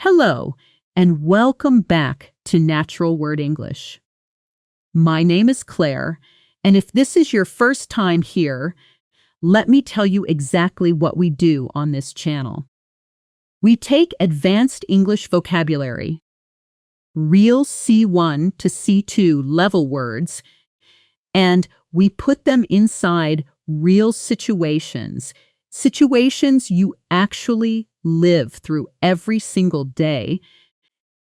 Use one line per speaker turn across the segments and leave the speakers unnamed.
Hello, and welcome back to Natural Word English. My name is Claire, and if this is your first time here, let me tell you exactly what we do on this channel. We take advanced English vocabulary, real C1 to C2 level words, and we put them inside real situations you actually live through every single day,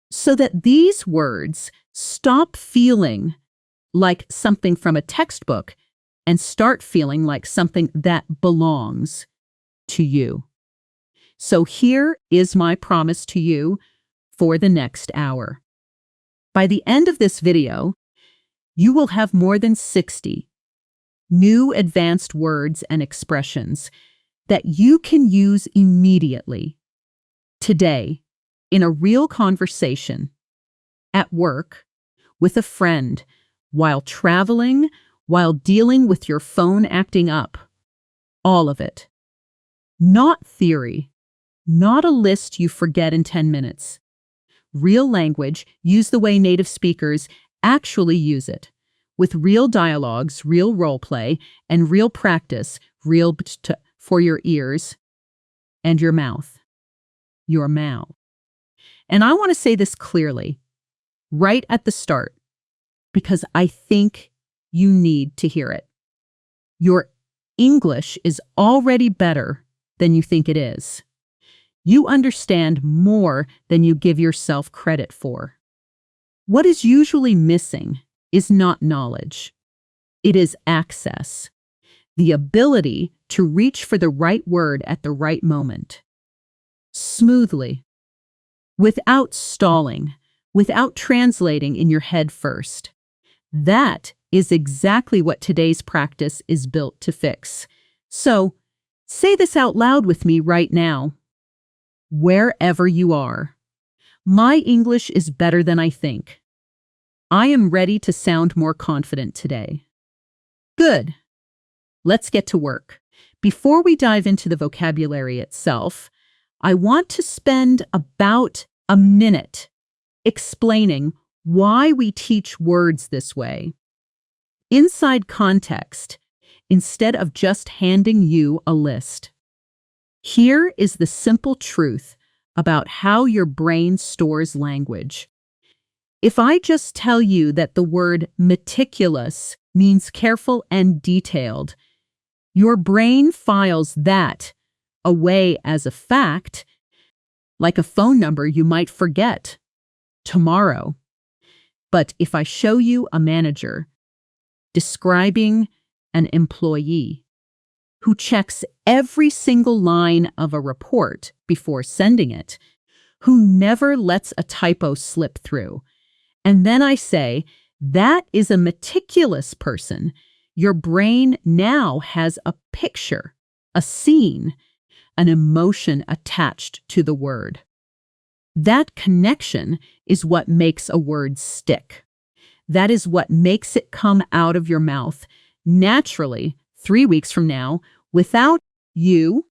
so that these words stop feeling like something from a textbook and start feeling like something that belongs to you. So here is my promise to you for the next hour. By the end of this video, you will have more than 60 new advanced words and expressions that you can use immediately, today, in a real conversation, at work, with a friend, while traveling, while dealing with your phone acting up. All of it. Not theory, not a list you forget in 10 minutes. Real language used the way native speakers actually use it, with real dialogues, real role play, and real practice, for your ears and your mouth. Your mouth. And I want to say this clearly, right at the start, because I think you need to hear it. Your English is already better than you think it is. You understand more than you give yourself credit for. What is usually missing is not knowledge. It is access, the ability to reach for the right word at the right moment, smoothly, without stalling, without translating in your head first. That is exactly what today's practice is built to fix. So, say this out loud with me right now. Wherever you are, my English is better than I think. I am ready to sound more confident today. Good. Let's get to work. Before we dive into the vocabulary itself, I want to spend about a minute explaining why we teach words this way. Inside context, instead of just handing you a list. Here is the simple truth about how your brain stores language. If I just tell you that the word meticulous means careful and detailed, your brain files that away as a fact, like a phone number you might forget tomorrow. But if I show you a manager describing an employee who checks every single line of a report before sending it, who never lets a typo slip through, and then I say, that is a meticulous person, your brain now has a picture, a scene, an emotion attached to the word. That connection is what makes a word stick. That is what makes it come out of your mouth naturally 3 weeks from now without you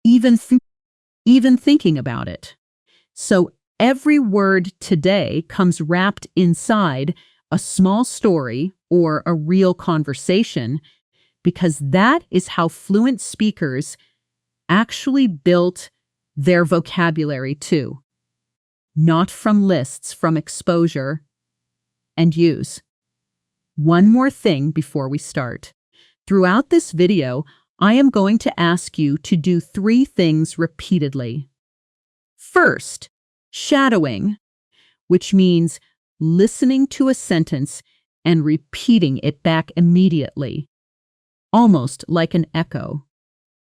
even thinking about it. So every word today comes wrapped inside a small story or a real conversation, because that is how fluent speakers actually built their vocabulary too. Not from lists, from exposure and use. One more thing before we start. Throughout this video, I am going to ask you to do 3 things repeatedly. First, shadowing, which means listening to a sentence and repeating it back immediately, almost like an echo,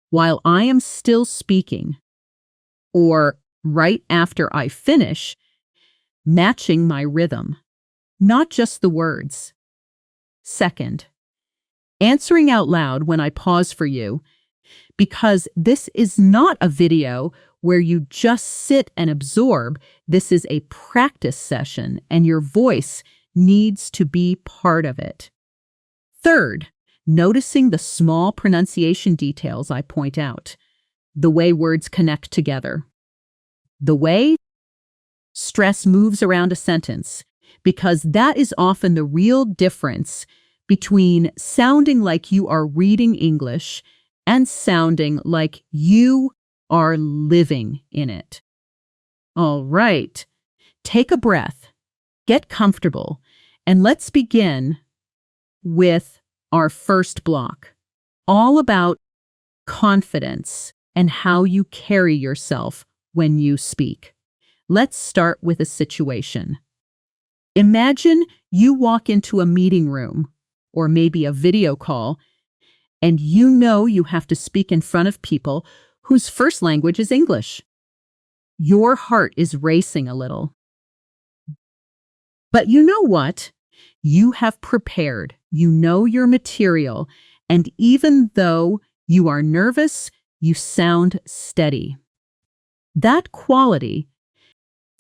while I am still speaking, or right after I finish, matching my rhythm, not just the words. Second, answering out loud when I pause for you, because this is not a video where you just sit and absorb. This is a practice session, and your voice needs to be part of it. Third, noticing the small pronunciation details I point out, the way words connect together, the way stress moves around a sentence, because that is often the real difference between sounding like you are reading English and sounding like you are living in it. All right, take a breath, get comfortable, and let's begin with our first block, all about confidence and how you carry yourself when you speak. Let's start with a situation. Imagine you walk into a meeting room or maybe a video call, and you know you have to speak in front of people whose first language is English. Your heart is racing a little. But you know what? You have prepared. You know your material. And even though you are nervous, you sound steady. That quality,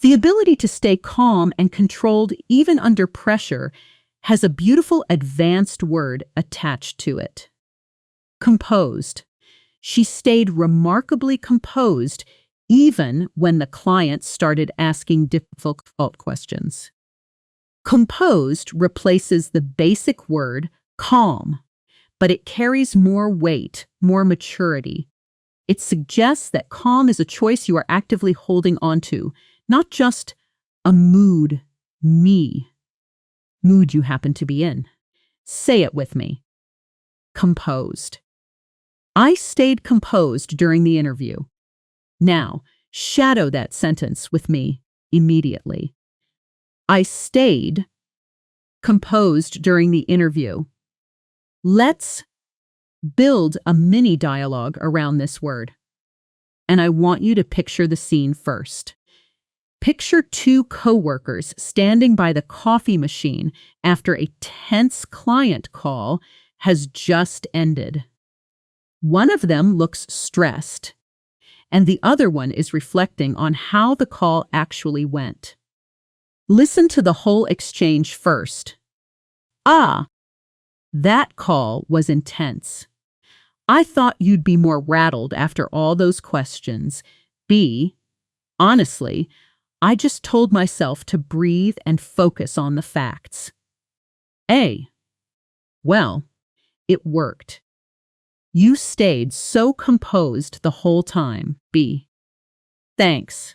the ability to stay calm and controlled even under pressure, has a beautiful advanced word attached to it. Composed. She stayed remarkably composed even when the client started asking difficult questions. Composed replaces the basic word calm, but it carries more weight, more maturity. It suggests that calm is a choice you are actively holding onto, not just a mood you happen to be in. Say it with me. Composed. I stayed composed during the interview. Now, shadow that sentence with me immediately. I stayed composed during the interview. Let's build a mini dialogue around this word. And I want you to picture the scene first. Picture two coworkers standing by the coffee machine after a tense client call has just ended. One of them looks stressed, and the other one is reflecting on how the call actually went. Listen to the whole exchange first. Ah, that call was intense. I thought you'd be more rattled after all those questions. B, honestly, I just told myself to breathe and focus on the facts. A, well, it worked. You stayed so composed the whole time. B, thanks.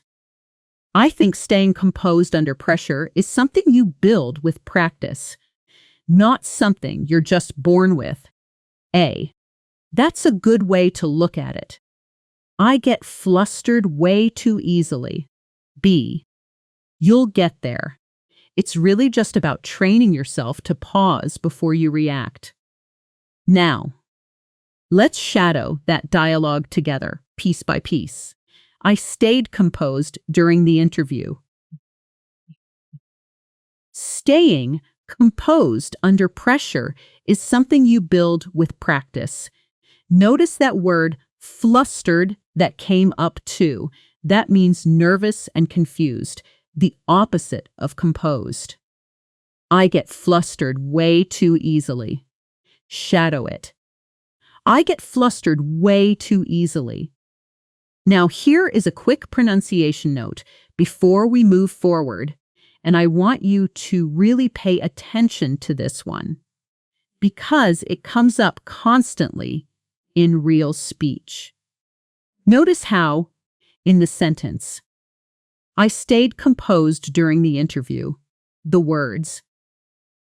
I think staying composed under pressure is something you build with practice, not something you're just born with. A, that's a good way to look at it. I get flustered way too easily. B, you'll get there. It's really just about training yourself to pause before you react. Now, let's shadow that dialogue together, piece by piece. I stayed composed during the interview. Staying composed under pressure is something you build with practice. Notice that word flustered that came up too. That means nervous and confused, the opposite of composed. I get flustered way too easily. Shadow it. I get flustered way too easily. Now here is a quick pronunciation note before we move forward, and I want you to really pay attention to this one because it comes up constantly in real speech. Notice how, in the sentence, I stayed composed during the interview, the words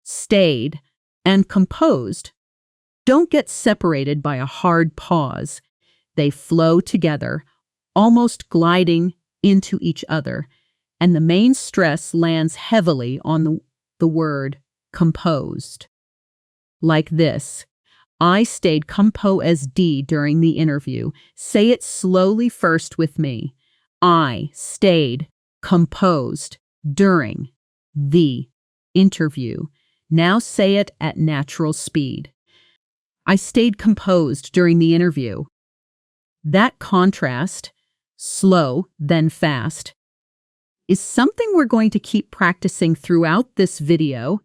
stayed and composed don't get separated by a hard pause. They flow together, almost gliding into each other, and the main stress lands heavily on the word composed. Like this, I stayed composed during the interview. Say it slowly first with me. I stayed composed during the interview. Now say it at natural speed. I stayed composed during the interview. That contrast, slow then fast, is something we're going to keep practicing throughout this video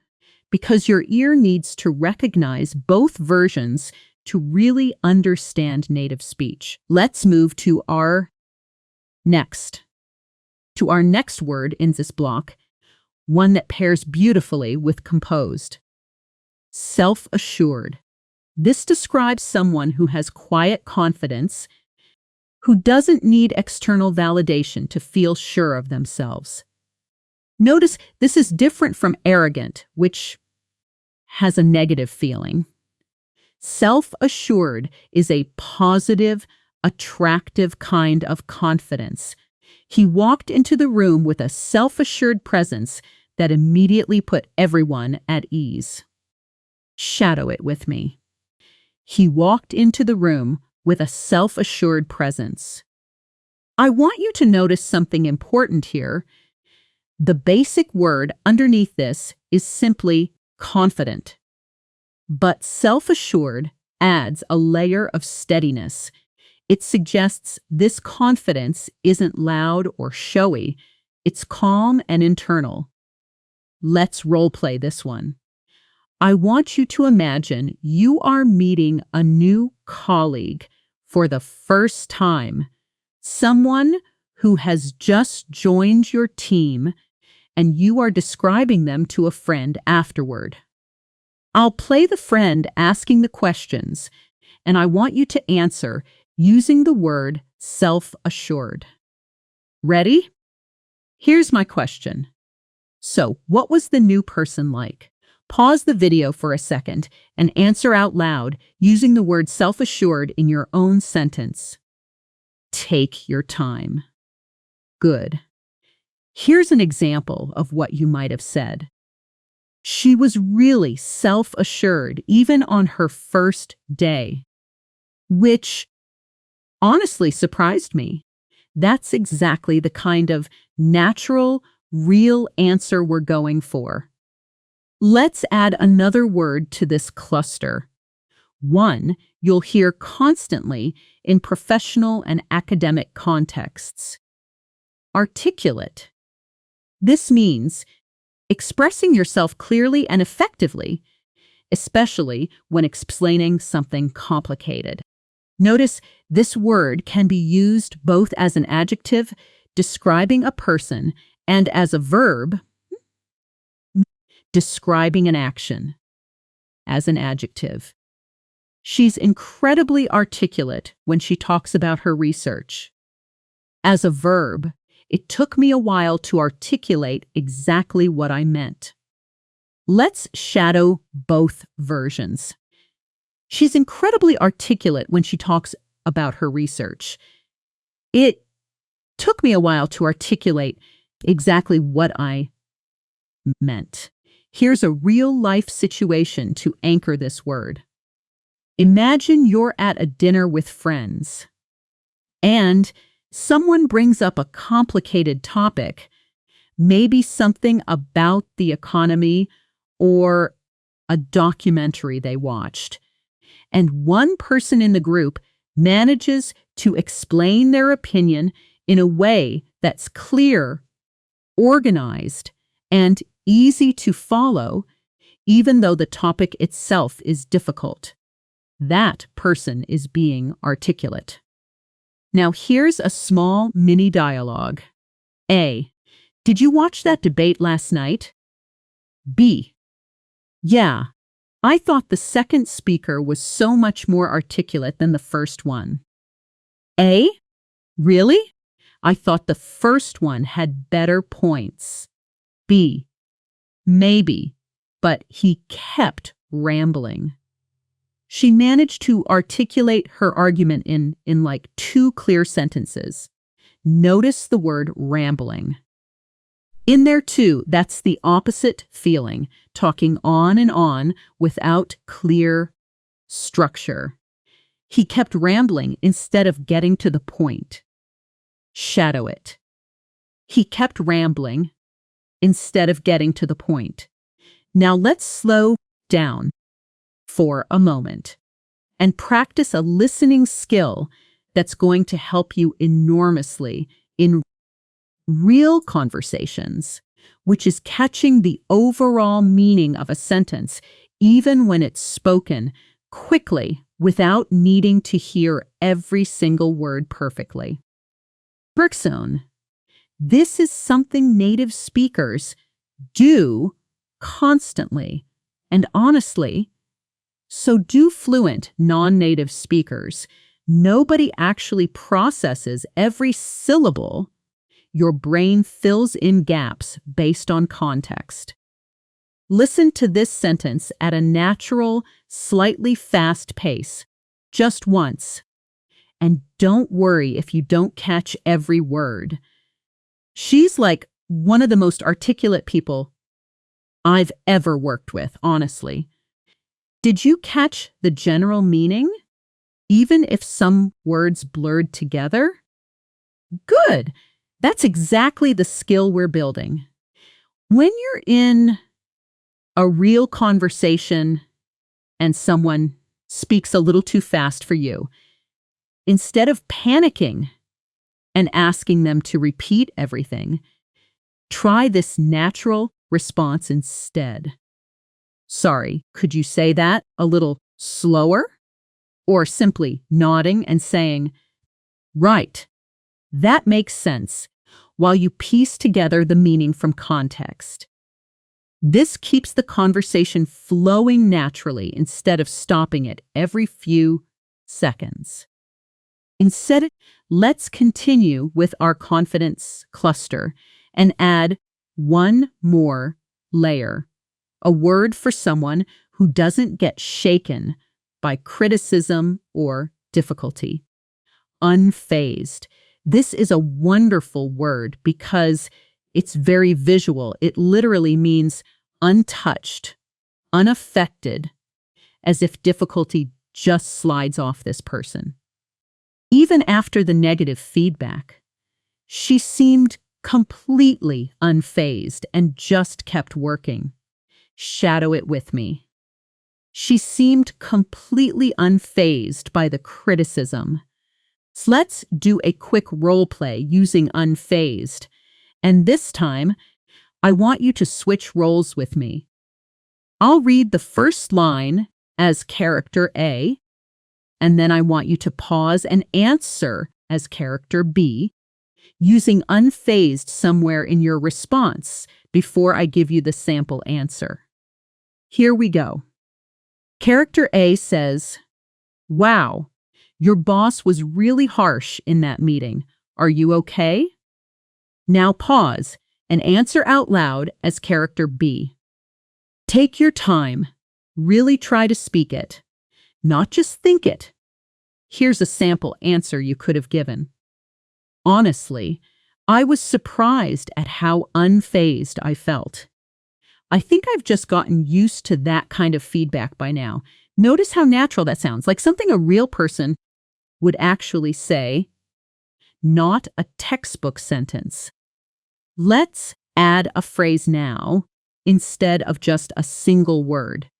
because your ear needs to recognize both versions to really understand native speech. Let's move to our next to our next word in this block, one that pairs beautifully with composed. Self-assured. This describes someone who has quiet confidence, who doesn't need external validation to feel sure of themselves. Notice this is different from arrogant, which has a negative feeling. Self-assured is a positive, attractive kind of confidence. He walked into the room with a self-assured presence that immediately put everyone at ease. Shadow it with me. He walked into the room with a self-assured presence. I want you to notice something important here. The basic word underneath this is simply confident. But self-assured adds a layer of steadiness. It suggests this confidence isn't loud or showy. It's calm and internal. Let's role-play this one. I want you to imagine you are meeting a new colleague for the first time, someone who has just joined your team, and you are describing them to a friend afterward. I'll play the friend asking the questions, and I want you to answer using the word self-assured. Ready? Here's my question. So, what was the new person like? Pause the video for a second and answer out loud using the word self-assured in your own sentence. Take your time. Good. Here's an example of what you might have said. She was really self-assured even on her first day, which honestly surprised me. That's exactly the kind of natural, real answer we're going for. Let's add another word to this cluster. One you'll hear constantly in professional and academic contexts. Articulate. This means expressing yourself clearly and effectively, especially when explaining something complicated. Notice this word can be used both as an adjective describing a person and as a verb describing an action. As an adjective. She's incredibly articulate when she talks about her research. As a verb, it took me a while to articulate exactly what I meant. Let's shadow both versions. She's incredibly articulate when she talks about her research. It took me a while to articulate exactly what I meant. Here's a real-life situation to anchor this word. Imagine you're at a dinner with friends, and someone brings up a complicated topic, maybe something about the economy or a documentary they watched, and one person in the group manages to explain their opinion in a way that's clear, organized, and easy to follow, even though the topic itself is difficult. That person is being articulate. Now here's a small mini dialogue. A. Did you watch that debate last night? B. Yeah, I thought the second speaker was so much more articulate than the first one. A. Really? I thought the first one had better points. B. Maybe, but he kept rambling. She managed to articulate her argument in like 2 clear sentences. Notice the word rambling. In there too, that's the opposite feeling, talking on and on without clear structure. He kept rambling instead of getting to the point. Shadow it. He kept rambling instead of getting to the point. Now let's slow down for a moment and practice a listening skill that's going to help you enormously in real conversations, which is catching the overall meaning of a sentence, even when it's spoken quickly without needing to hear every single word perfectly. Bergson. This is something native speakers do constantly and honestly. So do fluent non-native speakers. Nobody actually processes every syllable. Your brain fills in gaps based on context. Listen to this sentence at a natural, slightly fast pace, just once. And don't worry if you don't catch every word. She's like one of the most articulate people I've ever worked with, honestly. Did you catch the general meaning, even if some words blurred together? Good. That's exactly the skill we're building. When you're in a real conversation and someone speaks a little too fast for you, instead of panicking and asking them to repeat everything, try this natural response instead. Sorry, could you say that a little slower? Or simply nodding and saying, right, that makes sense, while you piece together the meaning from context. This keeps the conversation flowing naturally instead of stopping it every few seconds. Instead, let's continue with our confidence cluster and add one more layer, a word for someone who doesn't get shaken by criticism or difficulty. Unfazed. This is a wonderful word because it's very visual. It literally means untouched, unaffected, as if difficulty just slides off this person. Even after the negative feedback, she seemed completely unfazed and just kept working. Shadow it with me. She seemed completely unfazed by the criticism. So let's do a quick role play using unfazed. And this time, I want you to switch roles with me. I'll read the first line as character A, and then I want you to pause and answer as character B, using unfazed somewhere in your response before I give you the sample answer. Here we go. Character A says, "Wow, your boss was really harsh in that meeting. Are you okay?" Now pause and answer out loud as character B. Take your time. Really try to speak it, not just think it. Here's a sample answer you could have given. Honestly, I was surprised at how unfazed I felt. I think I've just gotten used to that kind of feedback by now. Notice how natural that sounds, like something a real person would actually say, not a textbook sentence. Let's add a phrase now instead of just a single word,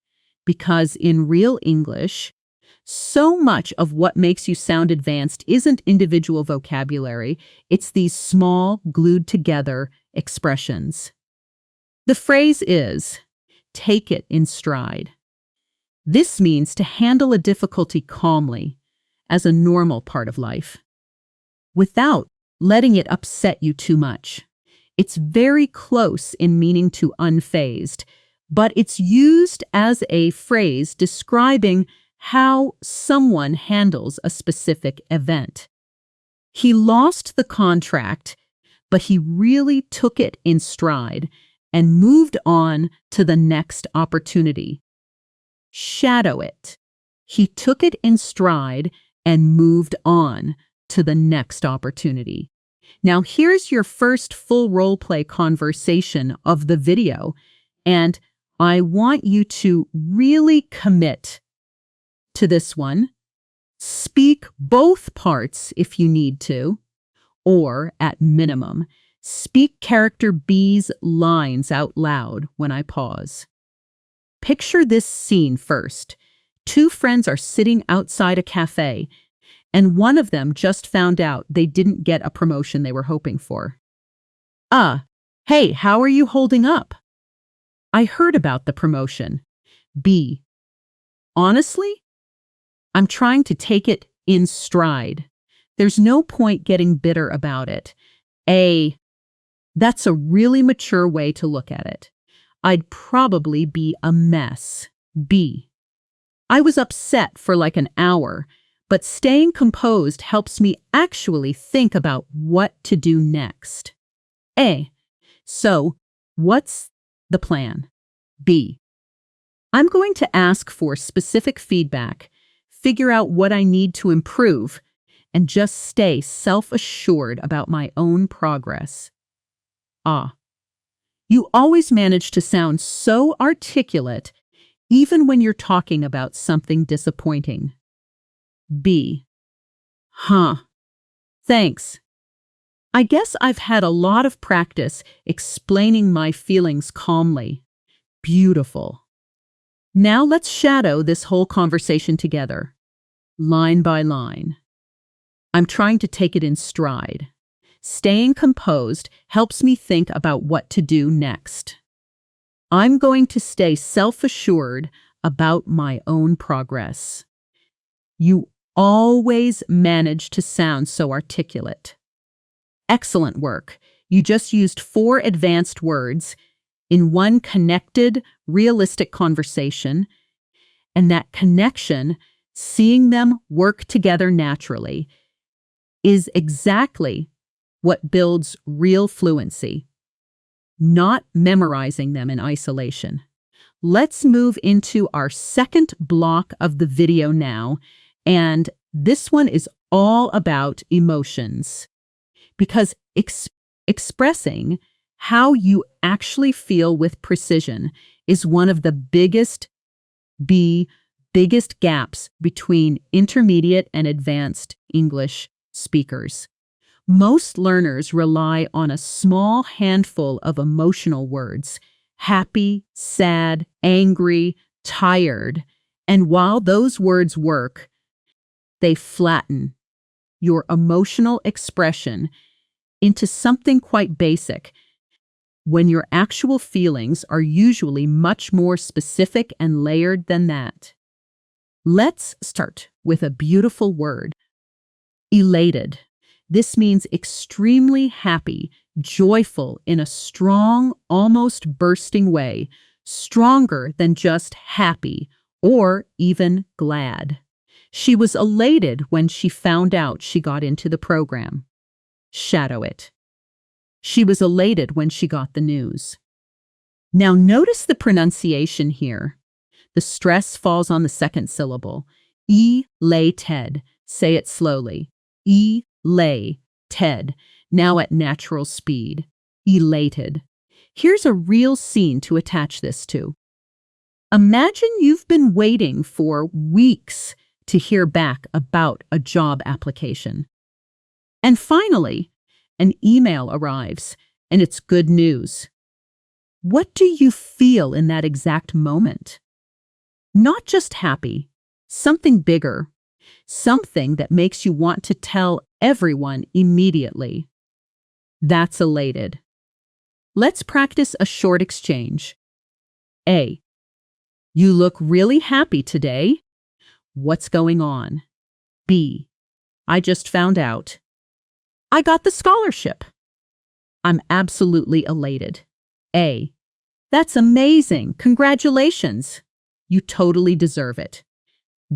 because in real English, so much of what makes you sound advanced isn't individual vocabulary, it's these small, glued together expressions. The phrase is, take it in stride. This means to handle a difficulty calmly, as a normal part of life, without letting it upset you too much. It's very close in meaning to unfazed, but it's used as a phrase describing how someone handles a specific event. He lost the contract, but he really took it in stride and moved on to the next opportunity. Shadow it. He took it in stride and moved on to the next opportunity. Now here's your first full role play conversation of the video, and I want you to really commit to this one. Speak both parts if you need to, or at minimum, speak character B's lines out loud when I pause. Picture this scene first. Two friends are sitting outside a cafe, and one of them just found out they didn't get a promotion they were hoping for. Hey, how are you holding up? I heard about the promotion. B. Honestly, I'm trying to take it in stride. There's no point getting bitter about it. A. That's a really mature way to look at it. I'd probably be a mess. B. I was upset for like an hour, but staying composed helps me actually think about what to do next. A. So, what's the plan? B. I'm going to ask for specific feedback, figure out what I need to improve, and just stay self-assured about my own progress. Ah. You always manage to sound so articulate, even when you're talking about something disappointing. B. Huh. Thanks. I guess I've had a lot of practice explaining my feelings calmly. Beautiful. Now let's shadow this whole conversation together, line by line. I'm trying to take it in stride. Staying composed helps me think about what to do next. I'm going to stay self-assured about my own progress. You always manage to sound so articulate. Excellent work. You just used 4 advanced words in one connected, realistic conversation, and that connection, seeing them work together naturally, is exactly what builds real fluency, not memorizing them in isolation. Let's move into our second block of the video now, and this one is all about emotions, because expressing how you actually feel with precision is one of the biggest gaps between intermediate and advanced English speakers. Most learners rely on a small handful of emotional words: happy, sad, angry, tired, and while those words work, they flatten your emotional expression into something quite basic, when your actual feelings are usually much more specific and layered than that. Let's start with a beautiful word: elated. This means extremely happy, joyful in a strong, almost bursting way, stronger than just happy or even glad. She was elated when she found out she got into the program. Shadow it. She was elated when she got the news. Now notice the pronunciation here. The stress falls on the second syllable. Elated. Say it slowly. Elated. Now at natural speed. Elated. Here's a real scene to attach this to. Imagine you've been waiting for weeks to hear back about a job application. And finally, an email arrives, and it's good news. What do you feel in that exact moment? Not just happy, something bigger, something that makes you want to tell everyone immediately. That's elated. Let's practice a short exchange. A. You look really happy today. What's going on? B. I just found out. I got the scholarship. I'm absolutely elated. A. That's amazing. Congratulations. You totally deserve it.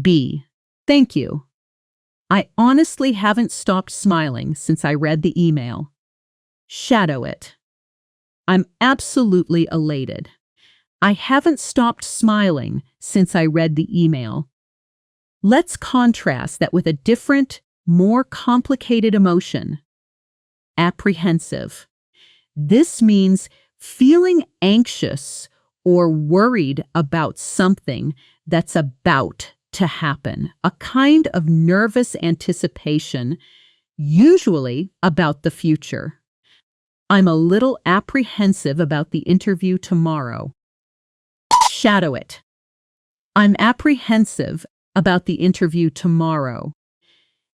B. Thank you. I honestly haven't stopped smiling since I read the email. Shadow it. I'm absolutely elated. I haven't stopped smiling since I read the email. Let's contrast that with a different, more complicated emotion. Apprehensive. This means feeling anxious or worried about something that's about to happen, a kind of nervous anticipation, usually about the future. I'm a little apprehensive about the interview tomorrow. Shadow it. I'm apprehensive about the interview tomorrow.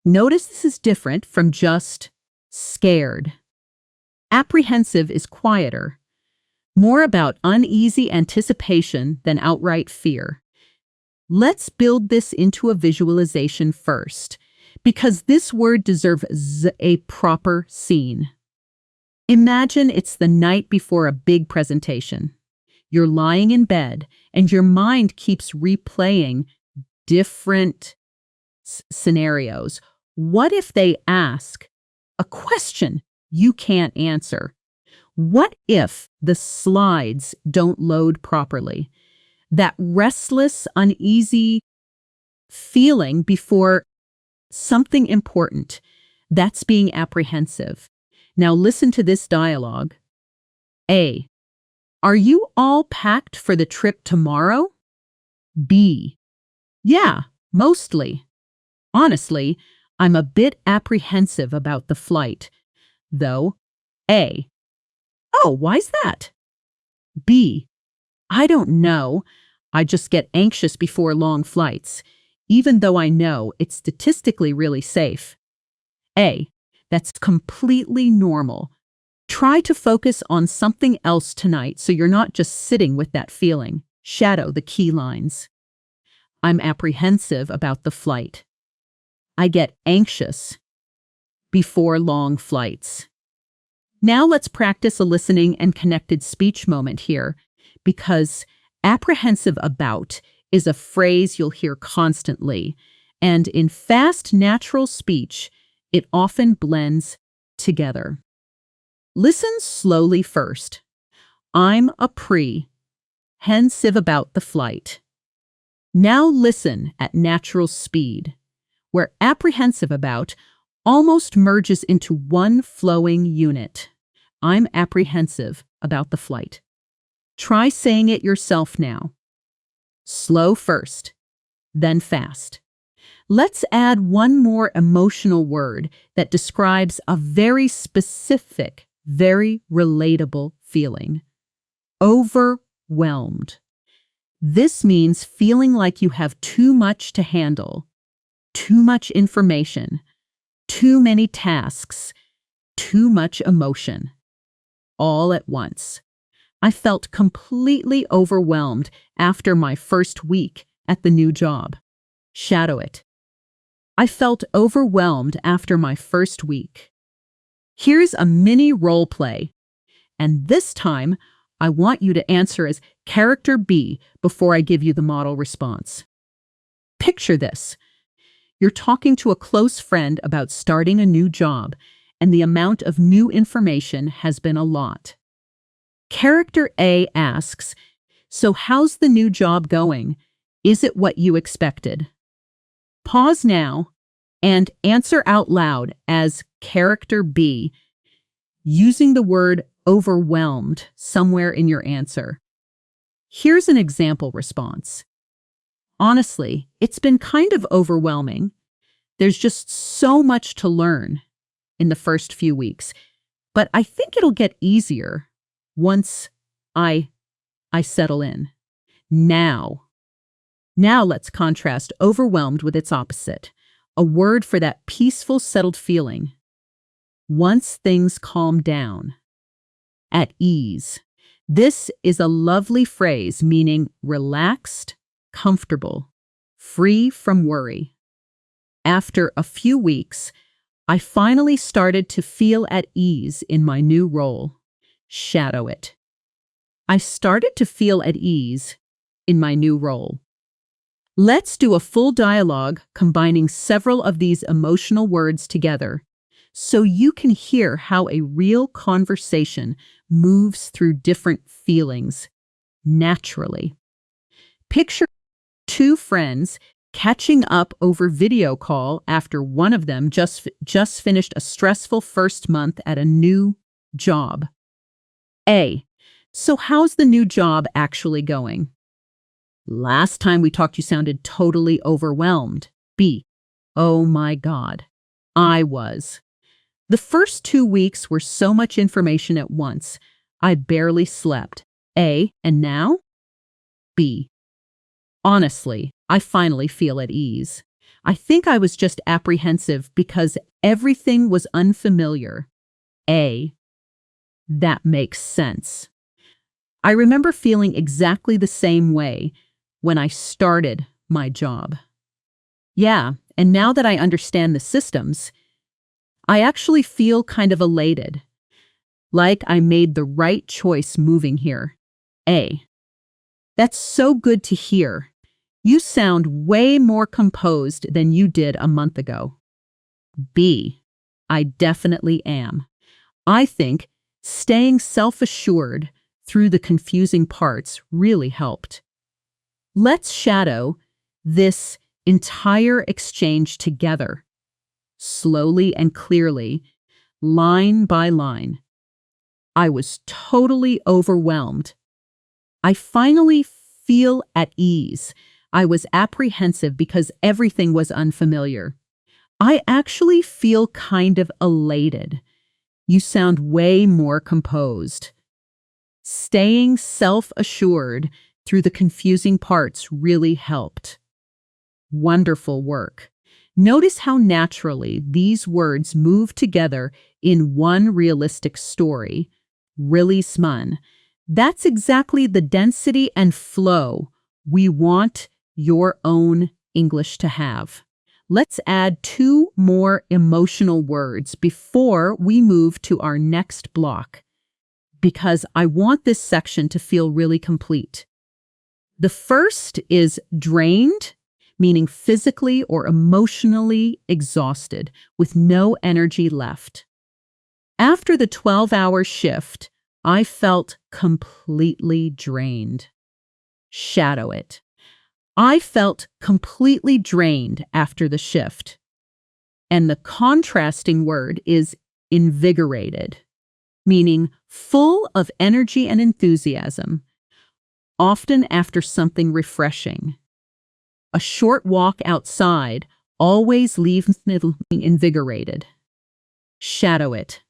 Notice this is different from just scared. Apprehensive is quieter, more about uneasy anticipation than outright fear. Let's build this into a visualization first, because this word deserves a proper scene. Imagine it's the night before a big presentation. You're lying in bed and your mind keeps replaying different scenarios. What if they ask a question you can't answer? What if the slides don't load properly? That restless, uneasy feeling before something important, that's being apprehensive. Now listen to this dialogue. A. Are you all packed for the trip tomorrow? B. Yeah, mostly. Honestly, I'm a bit apprehensive about the flight, though. A. Oh, why's that? B. I don't know. I just get anxious before long flights, even though I know it's statistically really safe. A. That's completely normal. Try to focus on something else tonight so you're not just sitting with that feeling. Shadow the key lines. I'm apprehensive about the flight. I get anxious before long flights. Now let's practice a listening and connected speech moment here, because apprehensive about is a phrase you'll hear constantly, and in fast, natural speech, it often blends together. Listen slowly first. I'm apprehensive about the flight. Now listen at natural speed, where apprehensive about almost merges into one flowing unit. I'm apprehensive about the flight. Try saying it yourself now. Slow first, then fast. Let's add one more emotional word that describes a very specific, very relatable feeling. Overwhelmed. This means feeling like you have too much to handle, too much information, too many tasks, too much emotion, all at once. I felt completely overwhelmed after my first week at the new job. Shadow it. I felt overwhelmed after my first week. Here's a mini role play, and this time I want you to answer as character B before I give you the model response. Picture this. You're talking to a close friend about starting a new job, and the amount of new information has been a lot. Character A asks, "So how's the new job going? Is it what you expected?" Pause now and answer out loud as character B, using the word overwhelmed somewhere in your answer. Here's an example response. Honestly, it's been kind of overwhelming. There's just so much to learn in the first few weeks, but I think it'll get easier once I settle in. Now let's contrast overwhelmed with its opposite, a word for that peaceful, settled feeling. Once things calm down. At ease. This is a lovely phrase meaning relaxed, comfortable, free from worry. After a few weeks, I finally started to feel at ease in my new role. Shadow it. I started to feel at ease in my new role. Let's do a full dialogue combining several of these emotional words together so you can hear how a real conversation moves through different feelings naturally. Picture two friends catching up over video call after one of them just finished a stressful first month at a new job. A. So how's the new job actually going? Last time we talked, you sounded totally overwhelmed. B. Oh my God, I was. The first 2 weeks were so much information at once, I barely slept. A. And now? B. Honestly, I finally feel at ease. I think I was just apprehensive because everything was unfamiliar. A. That makes sense. I remember feeling exactly the same way when I started my job. Yeah, and now that I understand the systems, I actually feel kind of elated. like I made the right choice moving here. A. That's so good to hear. You sound way more composed than you did a month ago. B. I definitely am. I think staying self-assured through the confusing parts really helped. Let's shadow this entire exchange together, slowly and clearly, line by line. I was totally overwhelmed. I finally feel at ease. I was apprehensive because everything was unfamiliar. I actually feel kind of elated. You sound way more composed. Staying self-assured through the confusing parts really helped. Wonderful work. Notice how naturally these words move together in one realistic story. Really smun. That's exactly the density and flow we want your own English to have. Let's add 2 more emotional words before we move to our next block, because I want this section to feel really complete. The first is drained, meaning physically or emotionally exhausted, with no energy left. After the 12-hour shift, I felt completely drained. Shadow it. I felt completely drained after the shift. And the contrasting word is invigorated, meaning full of energy and enthusiasm, often after something refreshing. A short walk outside always leaves me invigorated. Shadow it.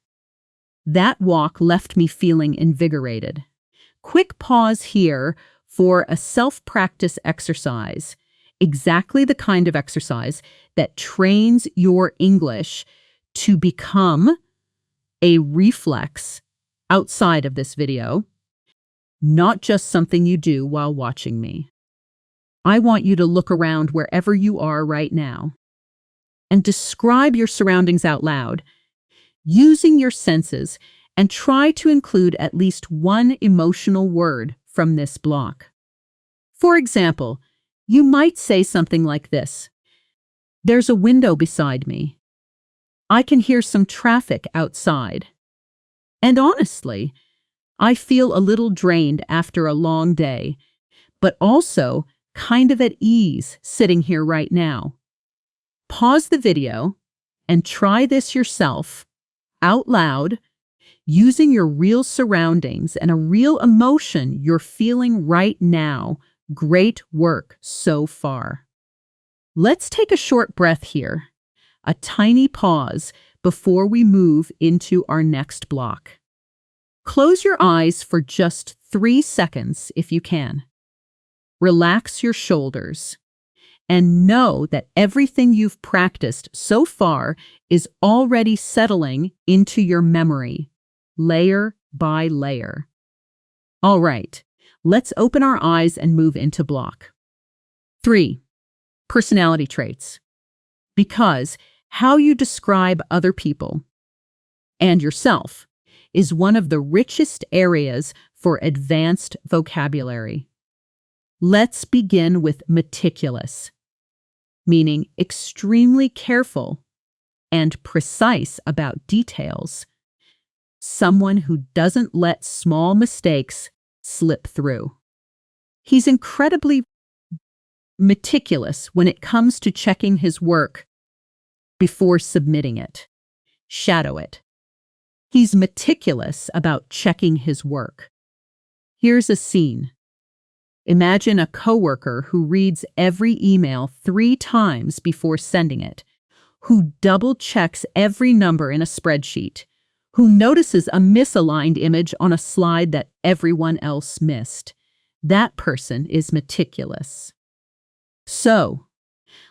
That walk left me feeling invigorated. Quick pause here for a self-practice exercise, exactly the kind of exercise that trains your English to become a reflex outside of this video, not just something you do while watching me. I want you to look around wherever you are right now and describe your surroundings out loud, using your senses, and try to include at least one emotional word from this block. For example, you might say something like this: there's a window beside me. I can hear some traffic outside. And honestly, I feel a little drained after a long day, but also kind of at ease sitting here right now. Pause the video and try this yourself, out loud, using your real surroundings and a real emotion you're feeling right now. Great work so far. Let's take a short breath here, a tiny pause before we move into our next block. Close your eyes for just 3 seconds if you can. Relax your shoulders and know that everything you've practiced so far is already settling into your memory, layer by layer. All right, let's open our eyes and move into block 3, personality traits. Because how you describe other people and yourself is one of the richest areas for advanced vocabulary. Let's begin with meticulous, meaning extremely careful and precise about details. Someone who doesn't let small mistakes slip through. He's incredibly meticulous when it comes to checking his work before submitting it. Shadow it. He's meticulous about checking his work. Here's a scene. Imagine a coworker who reads every email 3 times before sending it, who double-checks every number in a spreadsheet, who notices a misaligned image on a slide that everyone else missed. That person is meticulous. So,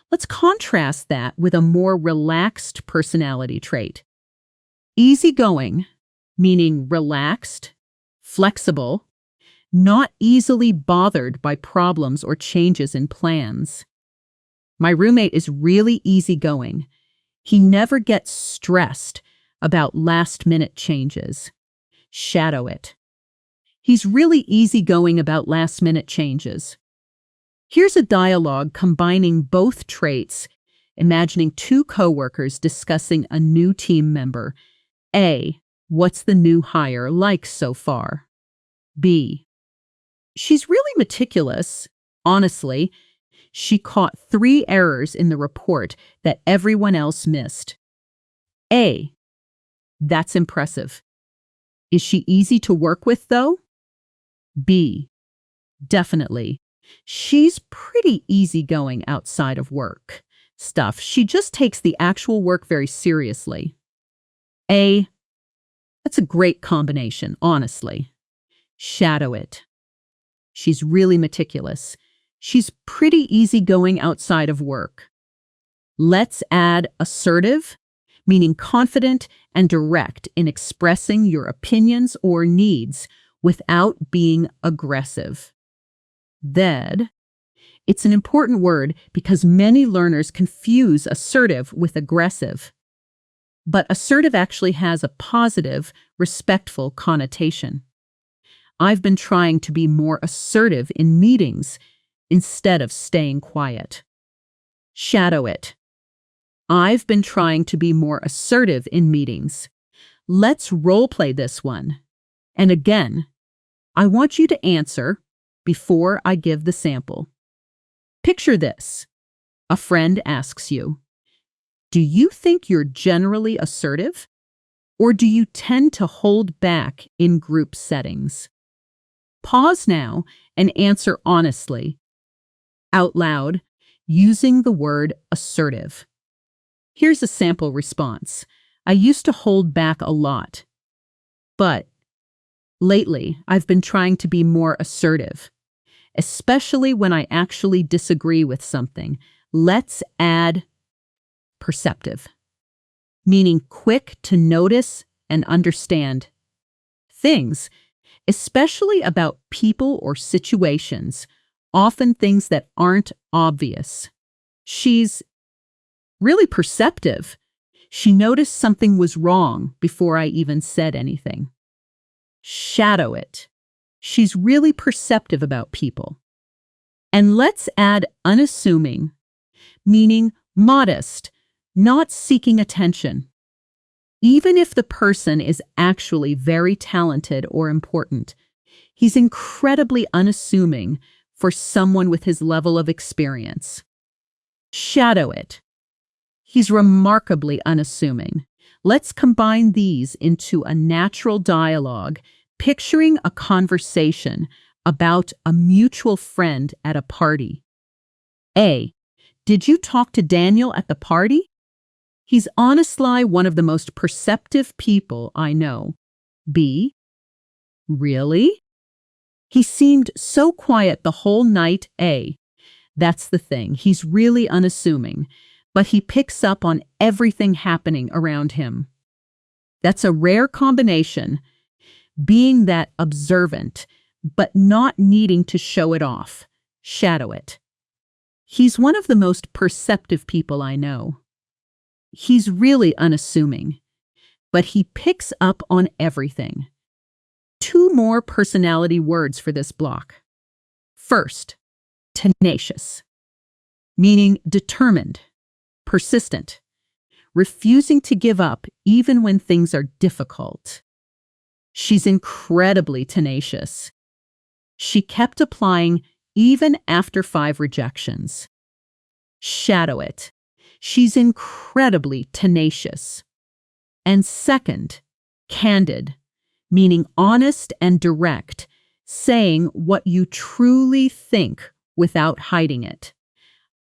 let's contrast that with a more relaxed personality trait. Easygoing, meaning relaxed, flexible, not easily bothered by problems or changes in plans. My roommate is really easygoing. He never gets stressed about last-minute changes. Shadow it. He's really easygoing about last-minute changes. Here's a dialogue combining both traits, imagining two coworkers discussing a new team member. A. What's the new hire like so far? B. She's really meticulous. Honestly, she caught 3 errors in the report that everyone else missed. A. That's impressive. Is she easy to work with, though? B. Definitely. She's pretty easygoing outside of work stuff. She just takes the actual work very seriously. A. That's a great combination, honestly. Shadow it. She's really meticulous. She's pretty easygoing outside of work. Let's add assertive, meaning confident and direct in expressing your opinions or needs without being aggressive. Then, it's an important word because many learners confuse assertive with aggressive. But assertive actually has a positive, respectful connotation. I've been trying to be more assertive in meetings instead of staying quiet. Shadow it. I've been trying to be more assertive in meetings. Let's role play this one. And again, I want you to answer before I give the sample. Picture this. A friend asks you, do you think you're generally assertive? Or do you tend to hold back in group settings? Pause now and answer honestly, out loud, using the word assertive. Here's a sample response. I used to hold back a lot, but lately I've been trying to be more assertive, especially when I actually disagree with something. Let's add perceptive, meaning quick to notice and understand things, especially about people or situations, often things that aren't obvious. She's really perceptive. She noticed something was wrong before I even said anything. Shadow it. She's really perceptive about people. And let's add unassuming, meaning modest, not seeking attention. Even if the person is actually very talented or important, he's incredibly unassuming for someone with his level of experience. Shadow it. He's remarkably unassuming. Let's combine these into a natural dialogue, picturing a conversation about a mutual friend at a party. A. Did you talk to Daniel at the party? He's honestly one of the most perceptive people I know. B. Really? He seemed so quiet the whole night. A. That's the thing. He's really unassuming, but he picks up on everything happening around him. That's a rare combination, being that observant, but not needing to show it off. Shadow it. He's one of the most perceptive people I know. He's really unassuming, but he picks up on everything. 2 more personality words for this block. First, tenacious, meaning determined, persistent, refusing to give up even when things are difficult. She's incredibly tenacious. She kept applying even after 5 rejections. Shadow it. She's incredibly tenacious. And second, candid, meaning honest and direct, saying what you truly think without hiding it.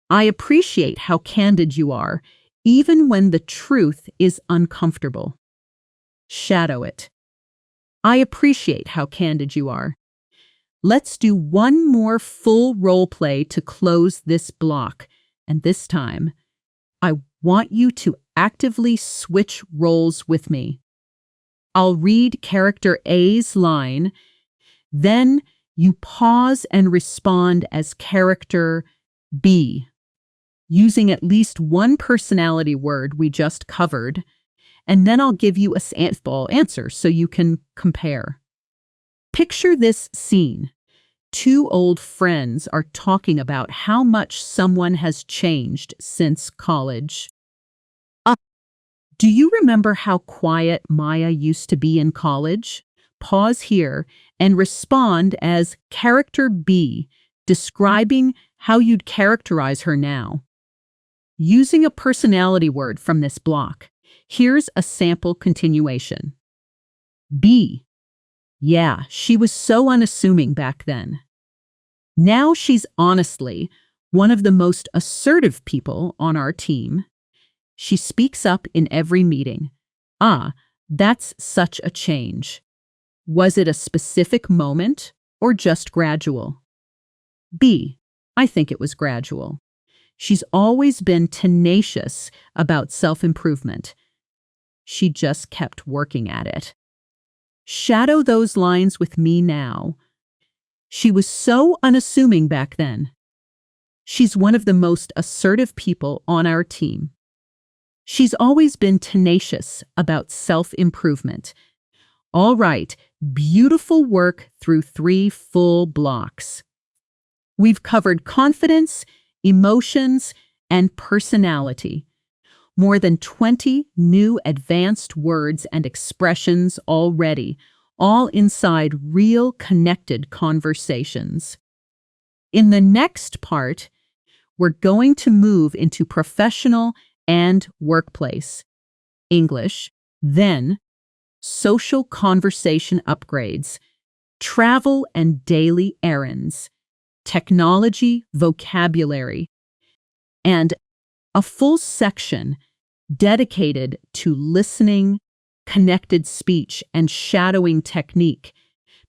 I appreciate how candid you are, even when the truth is uncomfortable. Shadow it. I appreciate how candid you are. Let's do one more full role play to close this block, and this time, I want you to actively switch roles with me. I'll read character A's line, then you pause and respond as character B, using at least one personality word we just covered, and then I'll give you a sample answer so you can compare. Picture this scene. Two old friends are talking about how much someone has changed since college. Do you remember how quiet Maya used to be in college? Pause here and respond as character B, describing how you'd characterize her now. Using a personality word from this block, here's a sample continuation. B. Yeah, she was so unassuming back then. Now she's honestly one of the most assertive people on our team. She speaks up in every meeting. That's such a change. Was it a specific moment or just gradual? B. I think it was gradual. She's always been tenacious about self-improvement. She just kept working at it. Shadow those lines with me now. She was so unassuming back then. She's one of the most assertive people on our team. She's always been tenacious about self-improvement. All right, beautiful work through 3 full blocks. We've covered confidence, emotions, and personality. More than 20 new advanced words and expressions already, all inside real connected conversations. In the next part, we're going to move into professional and workplace English, then social conversation upgrades, travel and daily errands, technology vocabulary, and a full section dedicated to listening, connected speech, and shadowing technique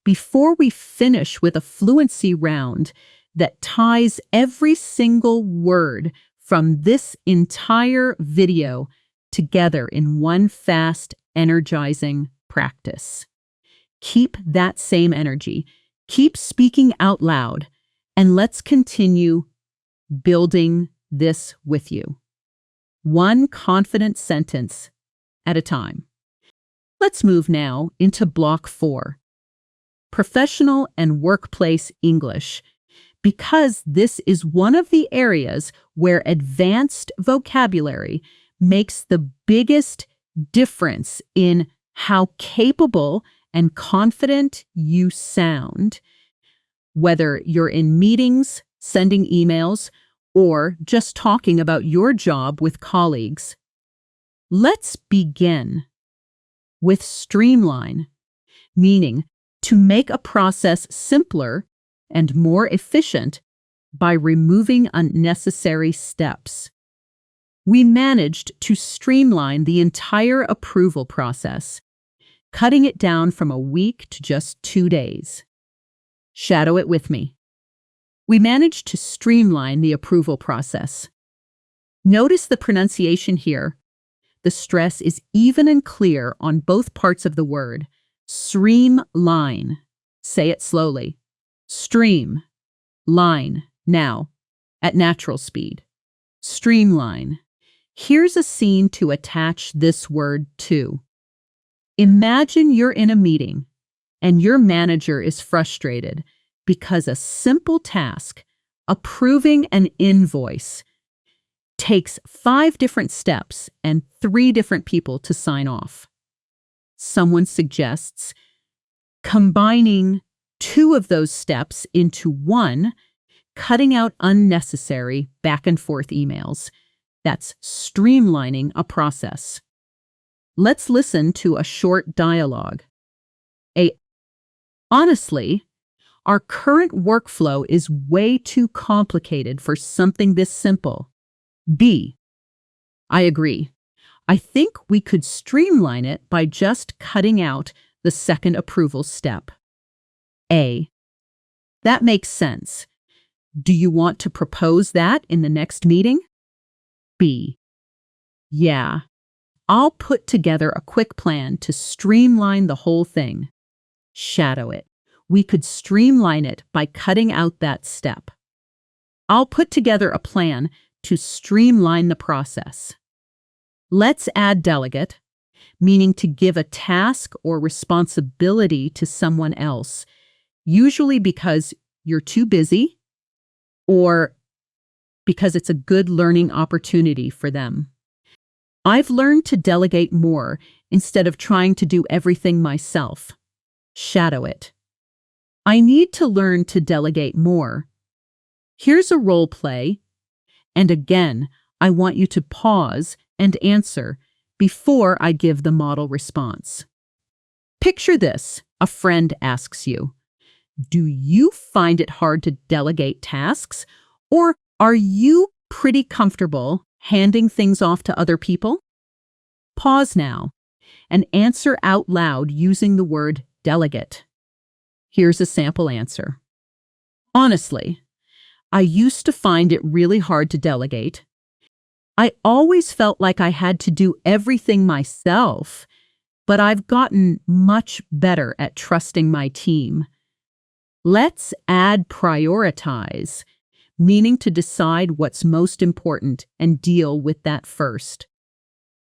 before we finish with a fluency round that ties every single word from this entire video together in one fast, energizing practice. Keep that same energy. Keep speaking out loud, and let's continue building this with you. One confident sentence at a time. Let's move now into Block 4, Professional and Workplace English, because this is one of the areas where advanced vocabulary makes the biggest difference in how capable and confident you sound, whether you're in meetings, sending emails, or just talking about your job with colleagues. Let's begin with streamline, meaning to make a process simpler and more efficient by removing unnecessary steps. We managed to streamline the entire approval process, cutting it down from a week to just 2 days. Shadow it with me. We managed to streamline the approval process. Notice the pronunciation here. The stress is even and clear on both parts of the word. Streamline. Say it slowly. Stream. Line. Now, at natural speed. Streamline. Here's a scene to attach this word to. Imagine you're in a meeting and your manager is frustrated because a simple task, approving an invoice, takes 5 different steps and 3 different people to sign off. Someone suggests combining 2 of those steps into one, cutting out unnecessary back and forth emails. That's streamlining a process. Let's listen to a short dialogue. Honestly, our current workflow is way too complicated for something this simple. B. I agree. I think we could streamline it by just cutting out the second approval step. A. That makes sense. Do you want to propose that in the next meeting? B. Yeah. I'll put together a quick plan to streamline the whole thing. Shadow it. We could streamline it by cutting out that step. I'll put together a plan to streamline the process. Let's add delegate. meaning to give a task or responsibility to someone else, usually because you're too busy or because it's a good learning opportunity for them. I've learned to delegate more instead of trying to do everything myself. Shadow it. I need to learn to delegate more. Here's a role play, and again, I want you to pause and answer before I give the model response. Picture this. A friend asks you, do you find it hard to delegate tasks, or are you pretty comfortable handing things off to other people? Pause now and answer out loud using the word delegate. Here's a sample answer. Honestly, I used to find it really hard to delegate. I always felt like I had to do everything myself, but I've gotten much better at trusting my team. Let's add prioritize, meaning to decide what's most important and deal with that first.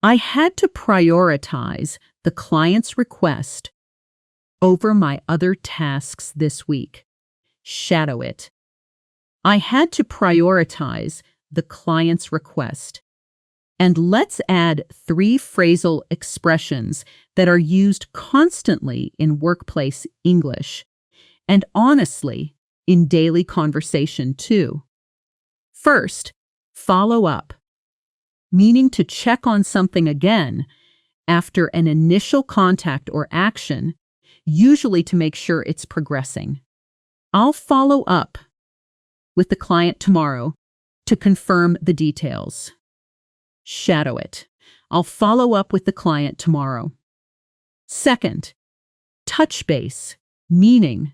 I had to prioritize the client's request over my other tasks this week. Shadow it. I had to prioritize the client's request. And let's add 3 phrasal expressions that are used constantly in workplace English, and honestly, in daily conversation too. First, follow up, meaning to check on something again after an initial contact or action, usually to make sure it's progressing. I'll follow up with the client tomorrow to confirm the details. Shadow it. I'll follow up with the client tomorrow. Second, touch base, meaning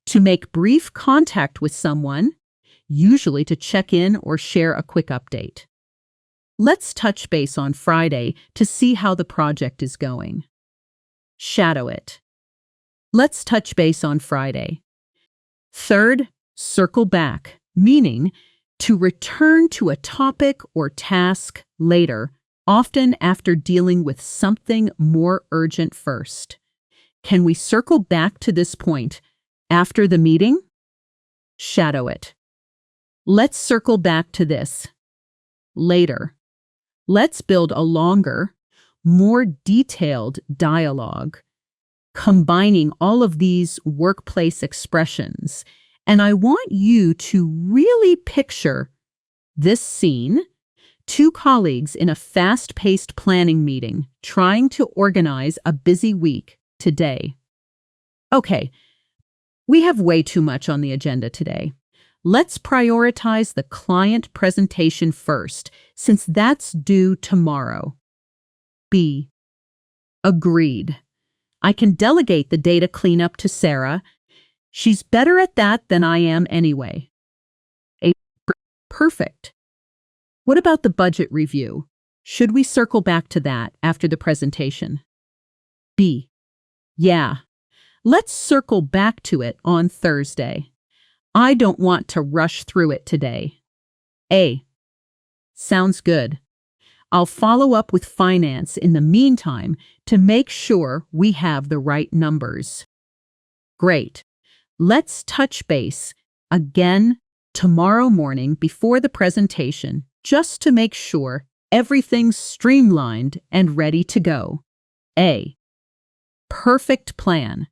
to make brief contact with someone, usually to check in or share a quick update. Let's touch base on Friday to see how the project is going. Shadow it. Let's touch base on Friday. Third, circle back, meaning to return to a topic or task later, often after dealing with something more urgent first. Can we circle back to this point after the meeting? Shadow it. Let's circle back to this later. Let's build a longer, more detailed dialogue, combining all of these workplace expressions. And I want you to really picture this scene: 2 colleagues in a fast-paced planning meeting trying to organize a busy week today. Okay, we have way too much on the agenda today. Let's prioritize the client presentation first, since that's due tomorrow. B. Agreed. I can delegate the data cleanup to Sarah. She's better at that than I am anyway. A. Perfect. What about the budget review? Should we circle back to that after the presentation? B. Yeah. Let's circle back to it on Thursday. I don't want to rush through it today. A. Sounds good. I'll follow up with finance in the meantime to make sure we have the right numbers. Great. Let's touch base again tomorrow morning before the presentation, just to make sure everything's streamlined and ready to go. A. Perfect plan.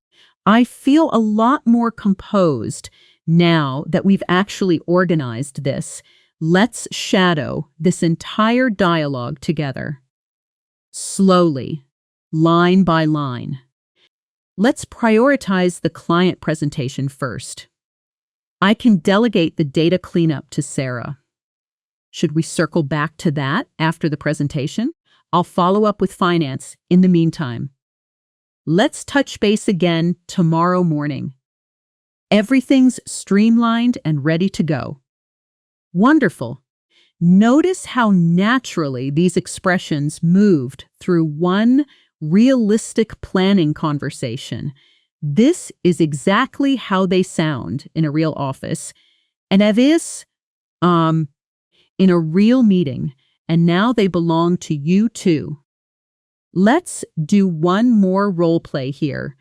I feel a lot more composed now that we've actually organized this. Let's shadow this entire dialogue together. Slowly, line by line. Let's prioritize the client presentation first. I can delegate the data cleanup to Sarah. Should we circle back to that after the presentation? I'll follow up with finance in the meantime. Let's touch base again tomorrow morning. Everything's streamlined and ready to go. Wonderful. Notice how naturally these expressions moved through one realistic planning conversation. This is exactly how they sound in a real office, and in a real meeting, and now they belong to you too. Let's do one more role play here.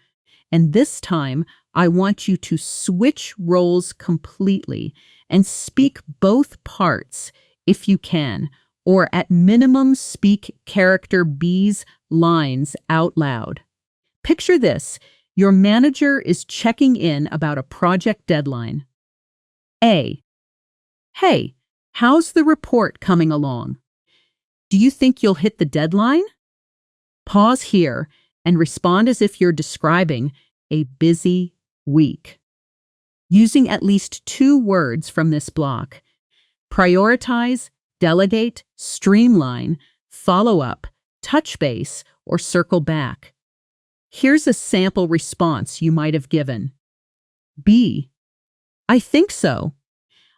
And this time, I want you to switch roles completely and speak both parts if you can, or at minimum speak character B's lines out loud. Picture this. Your manager is checking in about a project deadline. A. Hey, how's the report coming along? Do you think you'll hit the deadline? Pause here and respond as if you're describing a busy week. Using at least 2 words from this block: prioritize, delegate, streamline, follow up, touch base, or circle back. Here's a sample response you might have given. B. I think so.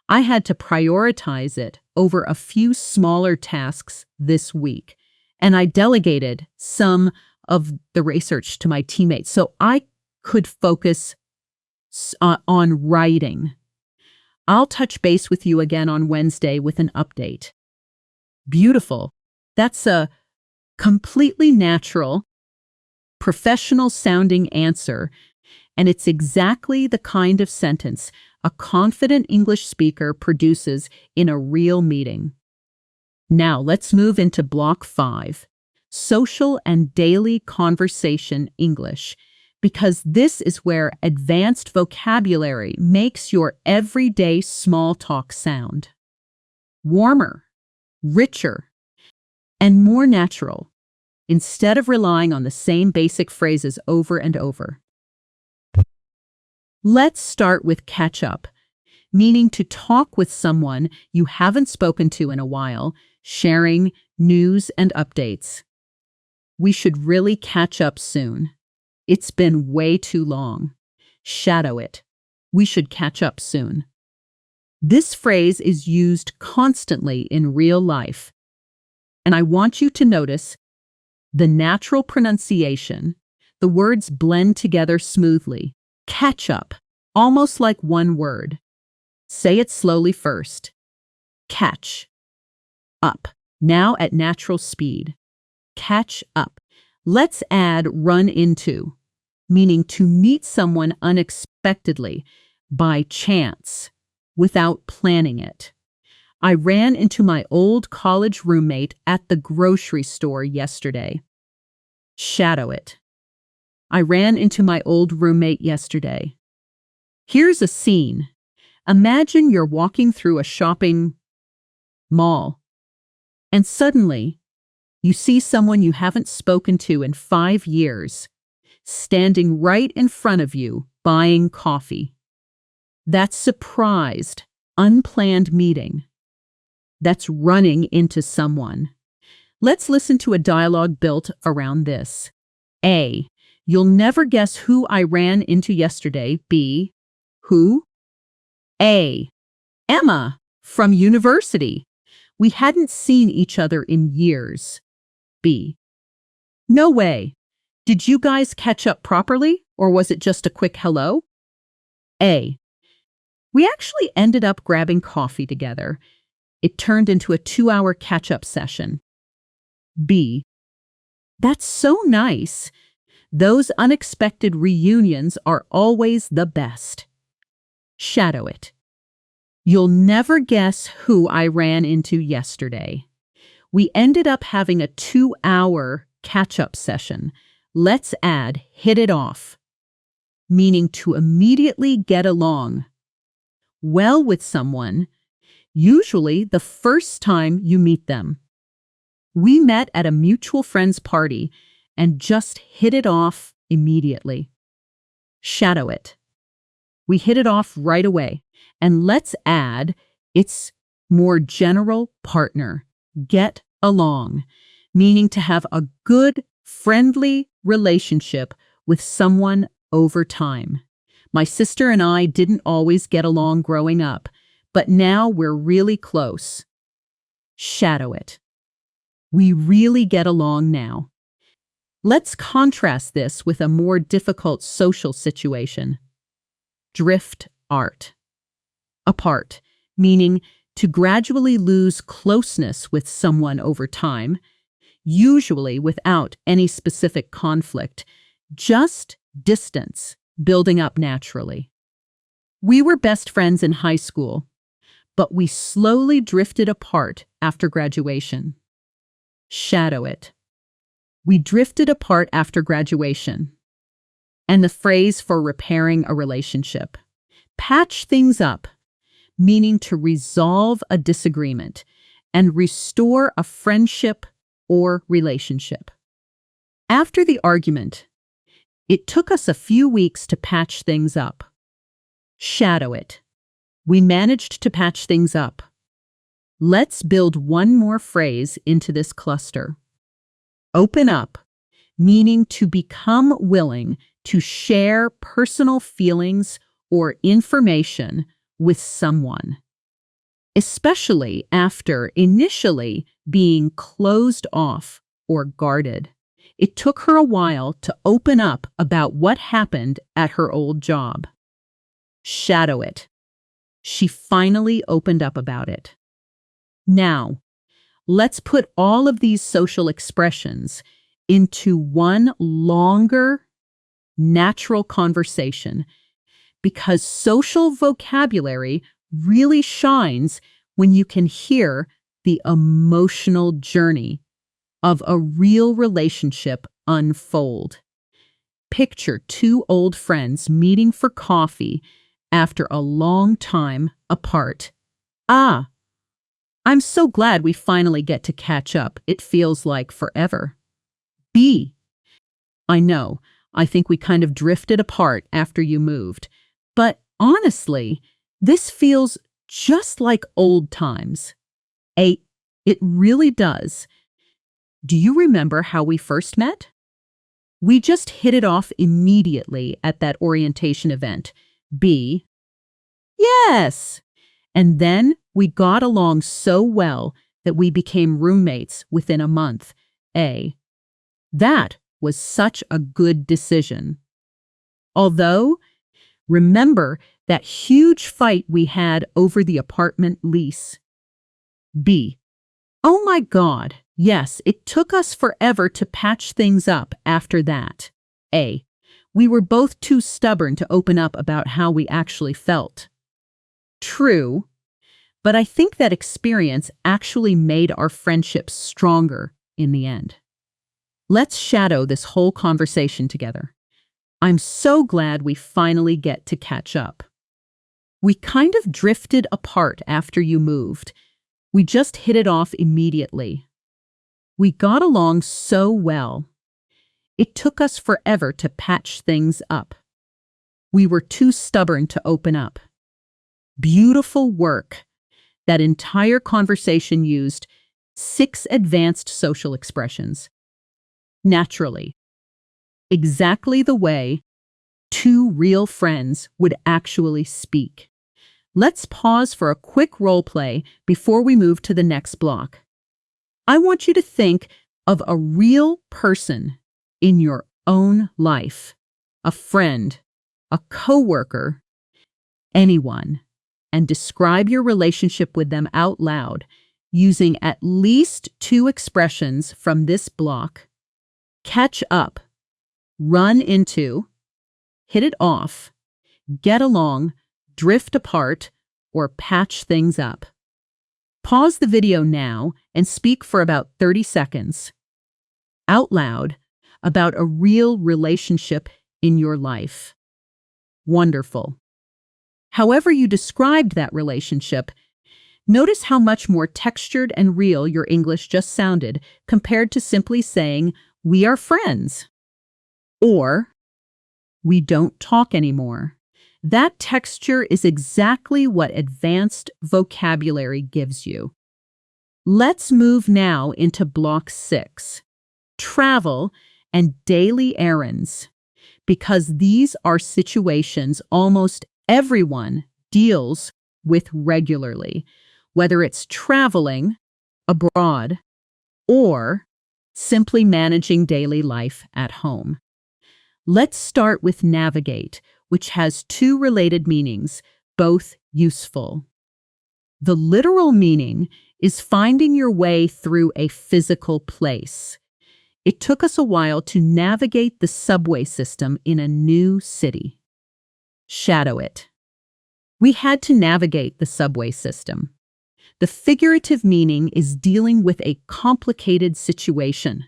I had to prioritize it over a few smaller tasks this week, and I delegated some of the research to my teammates so I could focus on writing. I'll touch base with you again on Wednesday with an update. Beautiful. That's a completely natural, professional-sounding answer, and it's exactly the kind of sentence a confident English speaker produces in a real meeting. Now let's move into Block 5, Social and Daily Conversation English, because this is where advanced vocabulary makes your everyday small talk sound warmer, richer, and more natural, instead of relying on the same basic phrases over and over. Let's start with catch up, meaning to talk with someone you haven't spoken to in a while, sharing news and updates. We should really catch up soon. It's been way too long. Shadow it. We should catch up soon. This phrase is used constantly in real life, and I want you to notice the natural pronunciation. The words blend together smoothly. Catch up, almost like one word. Say it slowly first. Catch up. Now at natural speed. Catch up. Let's add run into, meaning to meet someone unexpectedly, by chance, without planning it. I ran into my old college roommate at the grocery store yesterday. Shadow it. I ran into my old roommate yesterday. Here's a scene. Imagine you're walking through a shopping mall, and suddenly you see someone you haven't spoken to in 5 years, standing right in front of you, buying coffee. That surprised, unplanned meeting. That's running into someone. Let's listen to a dialogue built around this. A. You'll never guess who I ran into yesterday. B. Who? A. Emma, from university. We hadn't seen each other in years. B. No way. Did you guys catch up properly, or was it just a quick hello? A. We actually ended up grabbing coffee together. It turned into a 2-hour catch-up session. B. That's so nice. Those unexpected reunions are always the best. Shadow it. You'll never guess who I ran into yesterday. We ended up having a 2-hour catch-up session. Let's add hit it off, meaning to immediately get along well with someone, usually the first time you meet them. We met at a mutual friend's party and just hit it off immediately. Shadow it. We hit it off right away. And let's add its more general partner. Get along, meaning to have a good, friendly relationship with someone over time. My sister and I didn't always get along growing up, but now we're really close. Shadow it. We really get along now. Let's contrast this with a more difficult social situation. Drift apart, meaning to gradually lose closeness with someone over time, usually without any specific conflict, just distance building up naturally. We were best friends in high school, but we slowly drifted apart after graduation. Shadow it. We drifted apart after graduation. And the phrase for repairing a relationship. Patch things up, meaning to resolve a disagreement and restore a friendship or relationship. After the argument, it took us a few weeks to patch things up. Shadow it. We managed to patch things up. Let's build one more phrase into this cluster. Open up, meaning to become willing to share personal feelings or information with someone, especially after initially being closed off or guarded. It took her a while to open up about what happened at her old job. Shadow it. She finally opened up about it. Now, let's put all of these social expressions into one longer, natural conversation, because social vocabulary really shines when you can hear the emotional journey of a real relationship unfold. Picture two old friends meeting for coffee after a long time apart. Ah, I'm so glad we finally get to catch up. It feels like forever. B. I know, I think we kind of drifted apart after you moved. But honestly, this feels just like old times. A. It really does. Do you remember how we first met? We just hit it off immediately at that orientation event. B. Yes. And then we got along so well that we became roommates within a month. A. That was such a good decision. Although, remember that huge fight we had over the apartment lease. B. Oh my God, yes, it took us forever to patch things up after that. A. We were both too stubborn to open up about how we actually felt. True, but I think that experience actually made our friendship stronger in the end. Let's shadow this whole conversation together. I'm so glad we finally get to catch up. We kind of drifted apart after you moved. We just hit it off immediately. We got along so well. It took us forever to patch things up. We were too stubborn to open up. Beautiful work. That entire conversation used 6 advanced social expressions. Naturally. Exactly the way 2 real friends would actually speak. Let's pause for a quick role play before we move to the next block. I want you to think of a real person in your own life, a friend, a coworker, anyone, and describe your relationship with them out loud using at least 2 expressions from this block. Catch up, run into, hit it off, get along, drift apart, or patch things up. Pause the video now and speak for about 30 seconds, out loud, about a real relationship in your life. Wonderful. However you described that relationship, notice how much more textured and real your English just sounded compared to simply saying, "We are friends," or "We don't talk anymore." That texture is exactly what advanced vocabulary gives you. Let's move now into Block 6, travel and daily errands, because these are situations almost everyone deals with regularly, whether it's traveling abroad or simply managing daily life at home. Let's start with navigate, which has 2 related meanings, both useful. The literal meaning is finding your way through a physical place. It took us a while to navigate the subway system in a new city. Shadow it. We had to navigate the subway system. The figurative meaning is dealing with a complicated situation.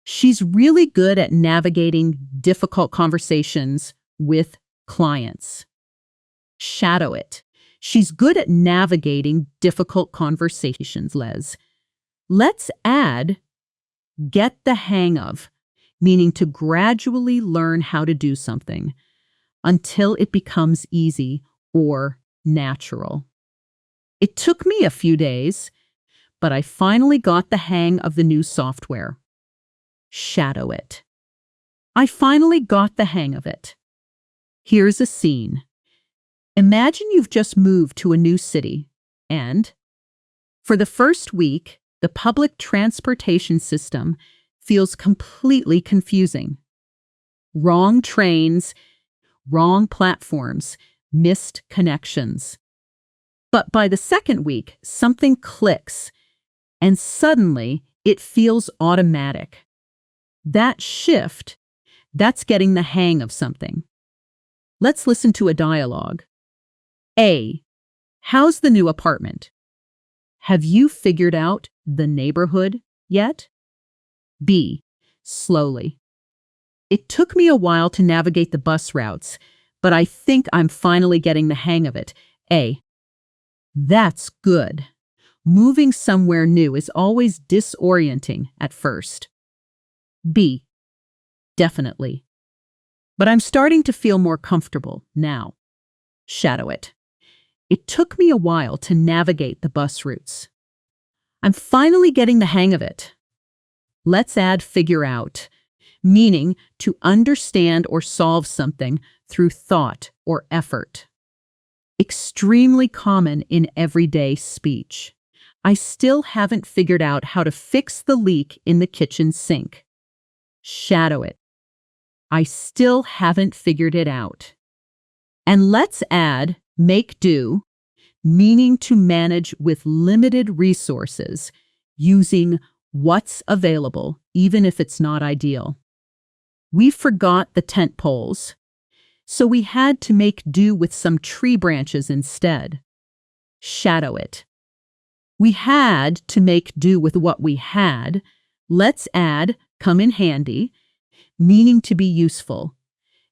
She's really good at navigating difficult conversations with clients. Shadow it. She's good at navigating difficult conversations, Les. Let's add get the hang of, meaning to gradually learn how to do something until it becomes easy or natural. It took me a few days, but I finally got the hang of the new software. Shadow it. I finally got the hang of it. Here's a scene. Imagine you've just moved to a new city, and for the first week, the public transportation system feels completely confusing. Wrong trains, wrong platforms, missed connections. But by the second week, something clicks, and suddenly it feels automatic. That shift, that's getting the hang of something. Let's listen to a dialogue. A. How's the new apartment? Have you figured out the neighborhood yet? B. Slowly. It took me a while to navigate the bus routes, but I think I'm finally getting the hang of it. A. That's good. Moving somewhere new is always disorienting at first. B. Definitely. But I'm starting to feel more comfortable now. Shadow it. It took me a while to navigate the bus routes. I'm finally getting the hang of it. Let's add figure out, meaning to understand or solve something through thought or effort. Extremely common in everyday speech. I still haven't figured out how to fix the leak in the kitchen sink. Shadow it. I still haven't figured it out. And let's add make do, meaning to manage with limited resources, using what's available, even if it's not ideal. We forgot the tent poles, so we had to make do with some tree branches instead. Shadow it. We had to make do with what we had. Let's add come in handy, meaning to be useful,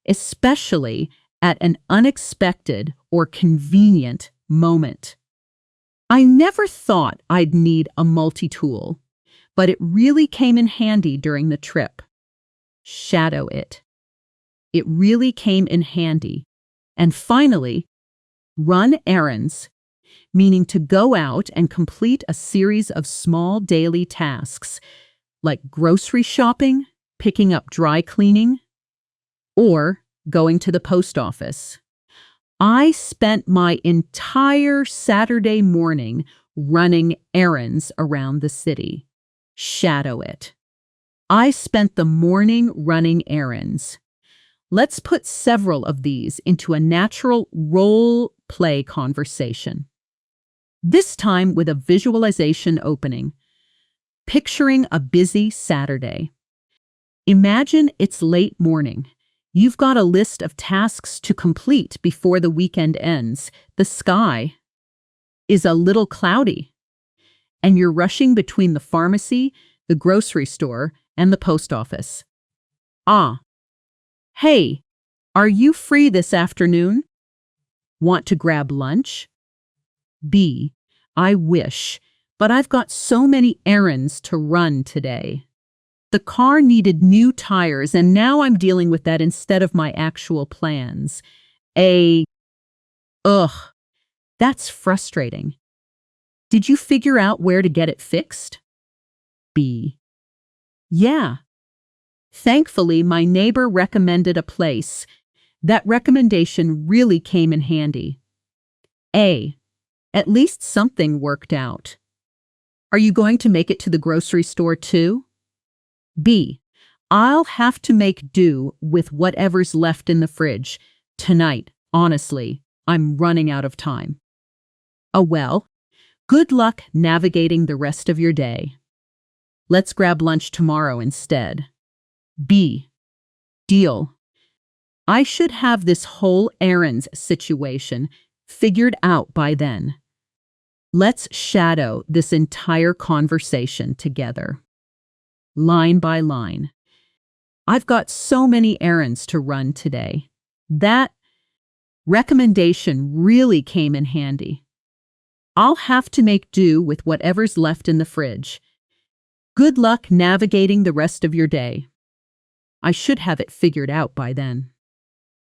especially at an unexpected or convenient moment. I never thought I'd need a multi-tool, but it really came in handy during the trip. Shadow it. It really came in handy. And finally, run errands, meaning to go out and complete a series of small daily tasks, like grocery shopping, picking up dry cleaning, or going to the post office. I spent my entire Saturday morning running errands around the city. Shadow it. I spent the morning running errands. Let's put several of these into a natural role-play conversation. This time with a visualization opening. Picturing a busy Saturday. Imagine it's late morning. You've got a list of tasks to complete before the weekend ends. The sky is a little cloudy, and you're rushing between the pharmacy, the grocery store, and the post office. Ah. Hey, are you free this afternoon? Want to grab lunch? B. I wish, but I've got so many errands to run today. The car needed new tires, and now I'm dealing with that instead of my actual plans. Ugh, that's frustrating. Did you figure out where to get it fixed? B. Yeah. Thankfully, my neighbor recommended a place. That recommendation really came in handy. A. At least something worked out. Are you going to make it to the grocery store too? B. I'll have to make do with whatever's left in the fridge. Tonight, honestly, I'm running out of time. Oh well, Good luck navigating the rest of your day. Let's grab lunch tomorrow instead. B. Deal. I should have this whole errands situation figured out by then. Let's shadow this entire conversation together. Line by line. I've got so many errands to run today. That recommendation really came in handy. I'll have to make do with whatever's left in the fridge. Good luck navigating the rest of your day. I should have it figured out by then.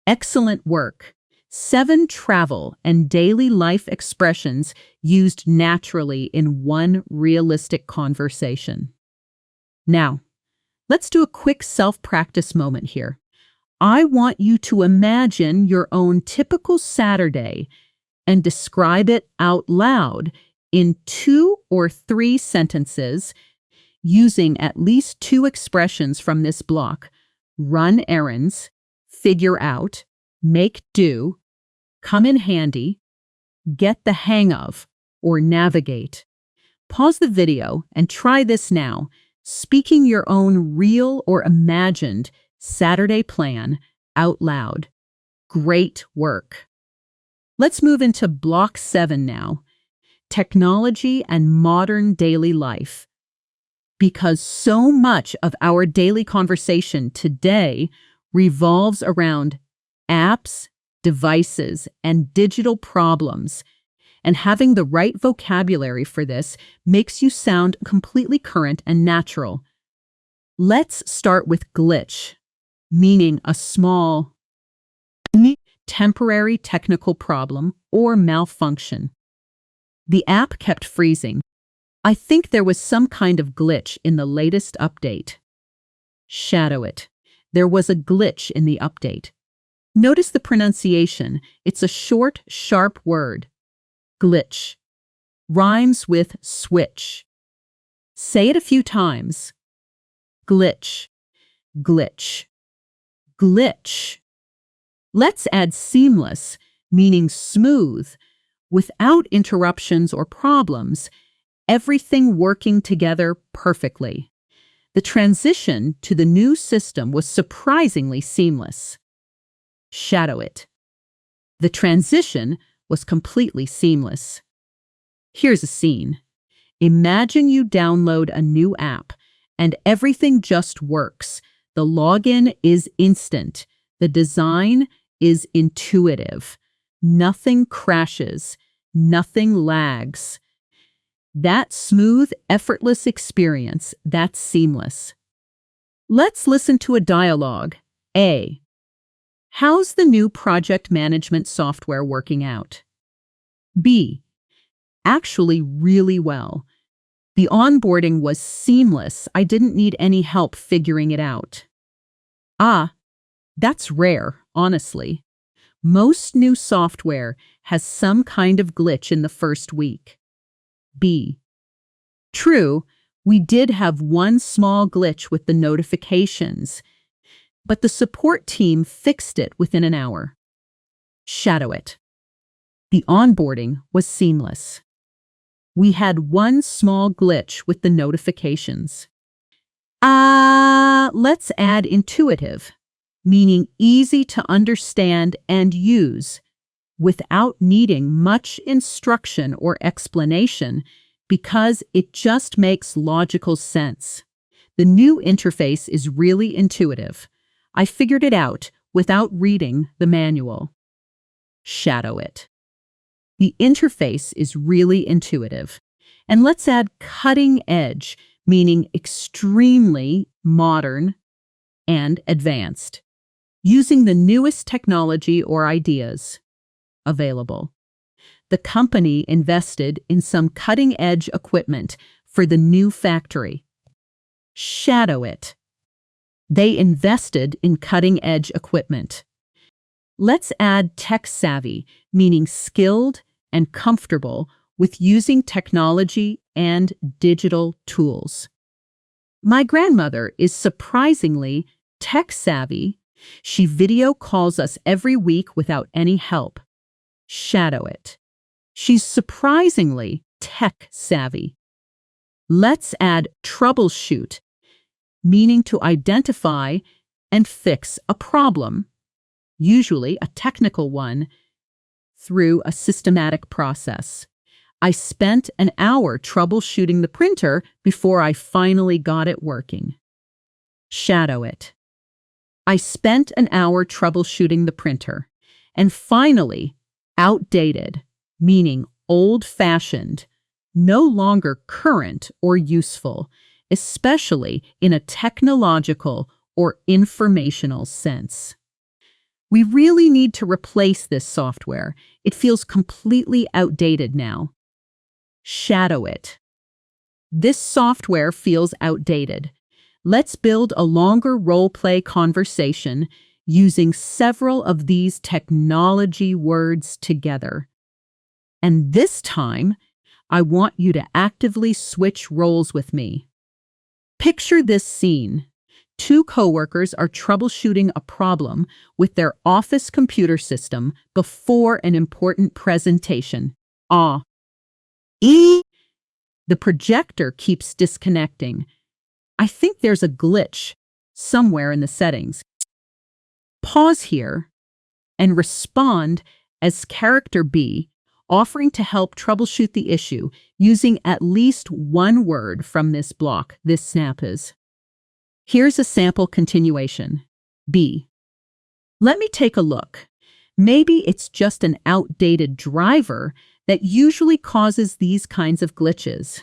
Excellent work. 7 travel and daily life expressions used naturally in one realistic conversation. Now, let's do a quick self-practice moment here. I want you to imagine your own typical Saturday and describe it out loud in 2 or 3 sentences using at least 2 expressions from this block: run errands, figure out, make do, come in handy, get the hang of, or navigate. Pause the video and try this now, speaking your own real or imagined Saturday plan out loud. Great work. Let's move into Block 7 now, technology and modern daily life. Because so much of our daily conversation today revolves around apps, devices, and digital problems, and having the right vocabulary for this makes you sound completely current and natural. Let's start with glitch, meaning a small, temporary technical problem or malfunction. The app kept freezing. I think there was some kind of glitch in the latest update. Shadow it. There was a glitch in the update. Notice the pronunciation. It's a short, sharp word. Glitch. Rhymes with switch. Say it a few times. Glitch. Glitch. Glitch. Let's add seamless, meaning smooth, without interruptions or problems, everything working together perfectly. The transition to the new system was surprisingly seamless. Shadow it. The transition was completely seamless. Here's a scene. Imagine you download a new app and everything just works. The login is instant. The design is intuitive. Nothing crashes. Nothing lags. That smooth, effortless experience, that's seamless. Let's listen to a dialogue. A. How's the new project management software working out? B. Actually, really well. The onboarding was seamless. I didn't need any help figuring it out. Ah, that's rare, honestly. Most new software has some kind of glitch in the first week. B. True, we did have one small glitch with the notifications, but the support team fixed it within an hour. Shadow it. The onboarding was seamless. We had one small glitch with the notifications. Let's add intuitive, meaning easy to understand and use, without needing much instruction or explanation, because it just makes logical sense. The new interface is really intuitive. I figured it out without reading the manual. Shadow it. The interface is really intuitive. And let's add cutting edge, meaning extremely modern and advanced, using the newest technology or ideas available. The company invested in some cutting-edge equipment for the new factory. Shadow it. They invested in cutting-edge equipment. Let's add tech-savvy, meaning skilled and comfortable with using technology and digital tools. My grandmother is surprisingly tech-savvy. She video calls us every week without any help. Shadow it. She's surprisingly tech savvy. Let's add troubleshoot, meaning to identify and fix a problem, usually a technical one, through a systematic process. I spent an hour troubleshooting the printer before I finally got it working. Shadow it. I spent an hour troubleshooting the printer, and finally, outdated, meaning old-fashioned, no longer current or useful, especially in a technological or informational sense. We really need to replace this software. It feels completely outdated now. Shadow it. This software feels outdated. Let's build a longer role-play conversation using several of these technology words together. And this time, I want you to actively switch roles with me. Picture this scene. Two coworkers are troubleshooting a problem with their office computer system before an important presentation. The projector keeps disconnecting. I think there's a glitch somewhere in the settings. Pause here and respond as character B, offering to help troubleshoot the issue using at least one word from this block. This snap is. Here's a sample continuation. B. Let me take a look. Maybe it's just an outdated driver that usually causes these kinds of glitches.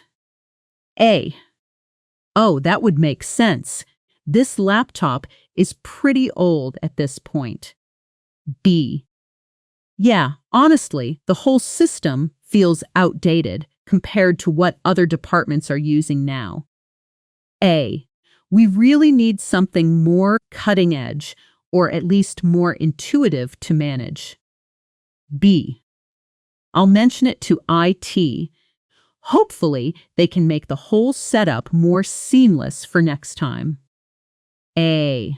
A. Oh, that would make sense. This laptop is pretty old at this point. B. Yeah, honestly, the whole system feels outdated compared to what other departments are using now. A. We really need something more cutting edge, or at least more intuitive to manage. B. I'll mention it to IT. Hopefully, they can make the whole setup more seamless for next time. A.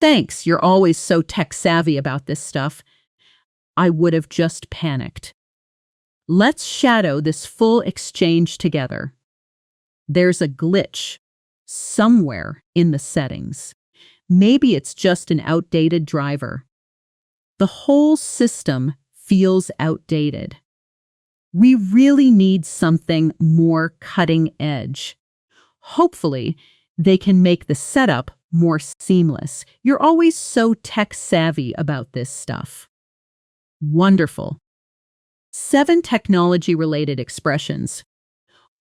Thanks, you're always so tech-savvy about this stuff. I would have just panicked. Let's shadow this full exchange together. There's a glitch somewhere in the settings. Maybe it's just an outdated driver. The whole system feels outdated. We really need something more cutting edge. Hopefully, they can make the setup more seamless. You're always so tech-savvy about this stuff. Wonderful. 7 technology-related expressions,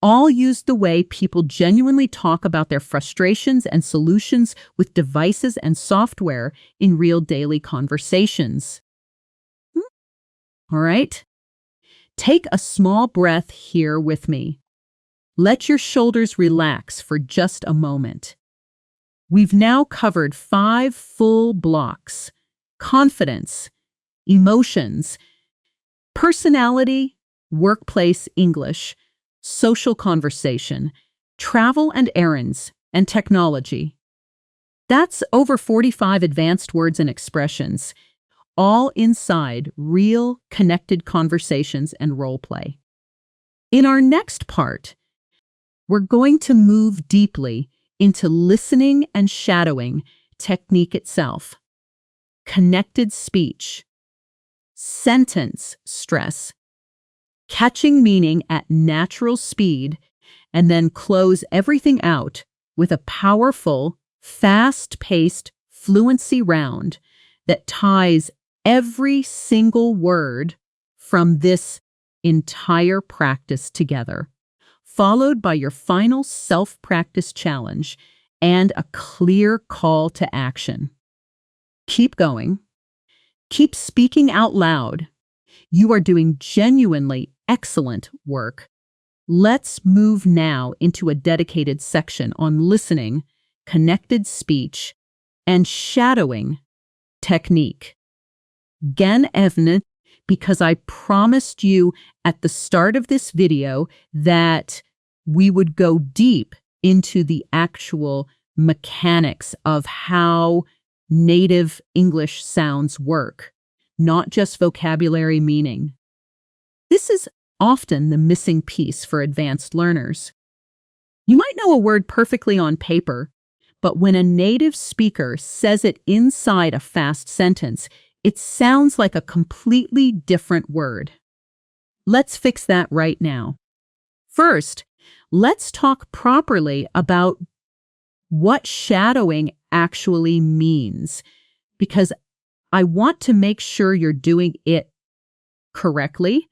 all used the way people genuinely talk about their frustrations and solutions with devices and software in real daily conversations. All right? Take a small breath here with me. Let your shoulders relax for just a moment. We've now covered 5 full blocks: confidence, emotions, personality, workplace English, social conversation, travel and errands, and technology. That's over 45 advanced words and expressions, all inside real, connected conversations and role play. In our next part, we're going to move deeply into listening and shadowing technique itself, connected speech, sentence stress, catching meaning at natural speed, and then close everything out with a powerful, fast-paced fluency round that ties every single word from this entire practice together, followed by your final self-practice challenge and a clear call to action. Keep going. Keep speaking out loud. You are doing genuinely excellent work. Let's move now into a dedicated section on listening, connected speech, and shadowing technique. Gen evne, because I promised you at the start of this video that we would go deep into the actual mechanics of how native English sounds work, not just vocabulary meaning. This is often the missing piece for advanced learners. You might know a word perfectly on paper, but when a native speaker says it inside a fast sentence, it sounds like a completely different word. Let's fix that right now. First, let's talk properly about what shadowing actually means, because I want to make sure you're doing it correctly,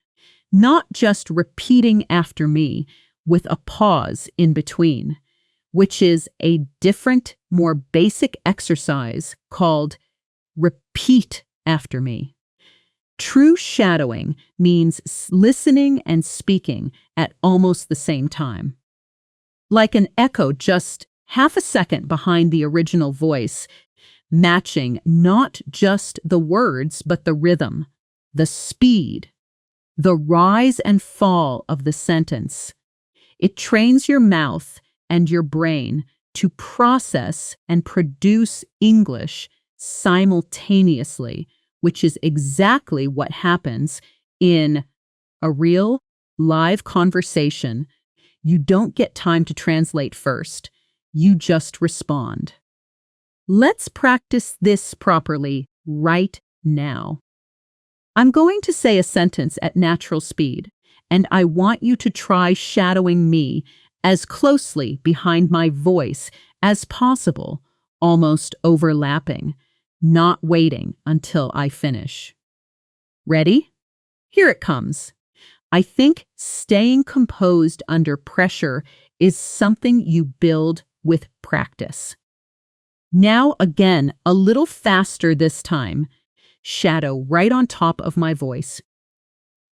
not just repeating after me with a pause in between, which is a different, more basic exercise called repeat after me. True shadowing means listening and speaking at almost the same time. Like an echo just half a second behind the original voice, matching not just the words but the rhythm, the speed, the rise and fall of the sentence. It trains your mouth and your brain to process and produce English simultaneously, which is exactly what happens in a real, live conversation. You don't get time to translate first. You just respond. Let's practice this properly right now. I'm going to say a sentence at natural speed, and I want you to try shadowing me as closely behind my voice as possible, almost overlapping, not waiting until I finish. Ready? Here it comes. I think staying composed under pressure is something you build with practice. Now again, a little faster this time. Shadow right on top of my voice.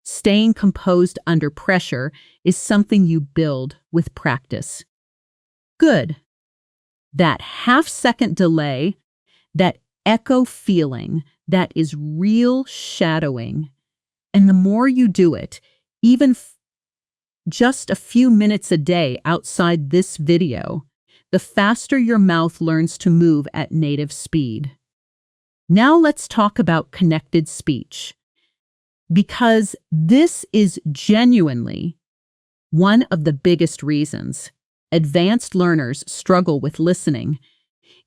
Staying composed under pressure is something you build with practice. Good. That half-second delay, that echo feeling, that is real shadowing. And the more you do it, even just a few minutes a day outside this video, the faster your mouth learns to move at native speed. Now let's talk about connected speech, because this is genuinely one of the biggest reasons advanced learners struggle with listening,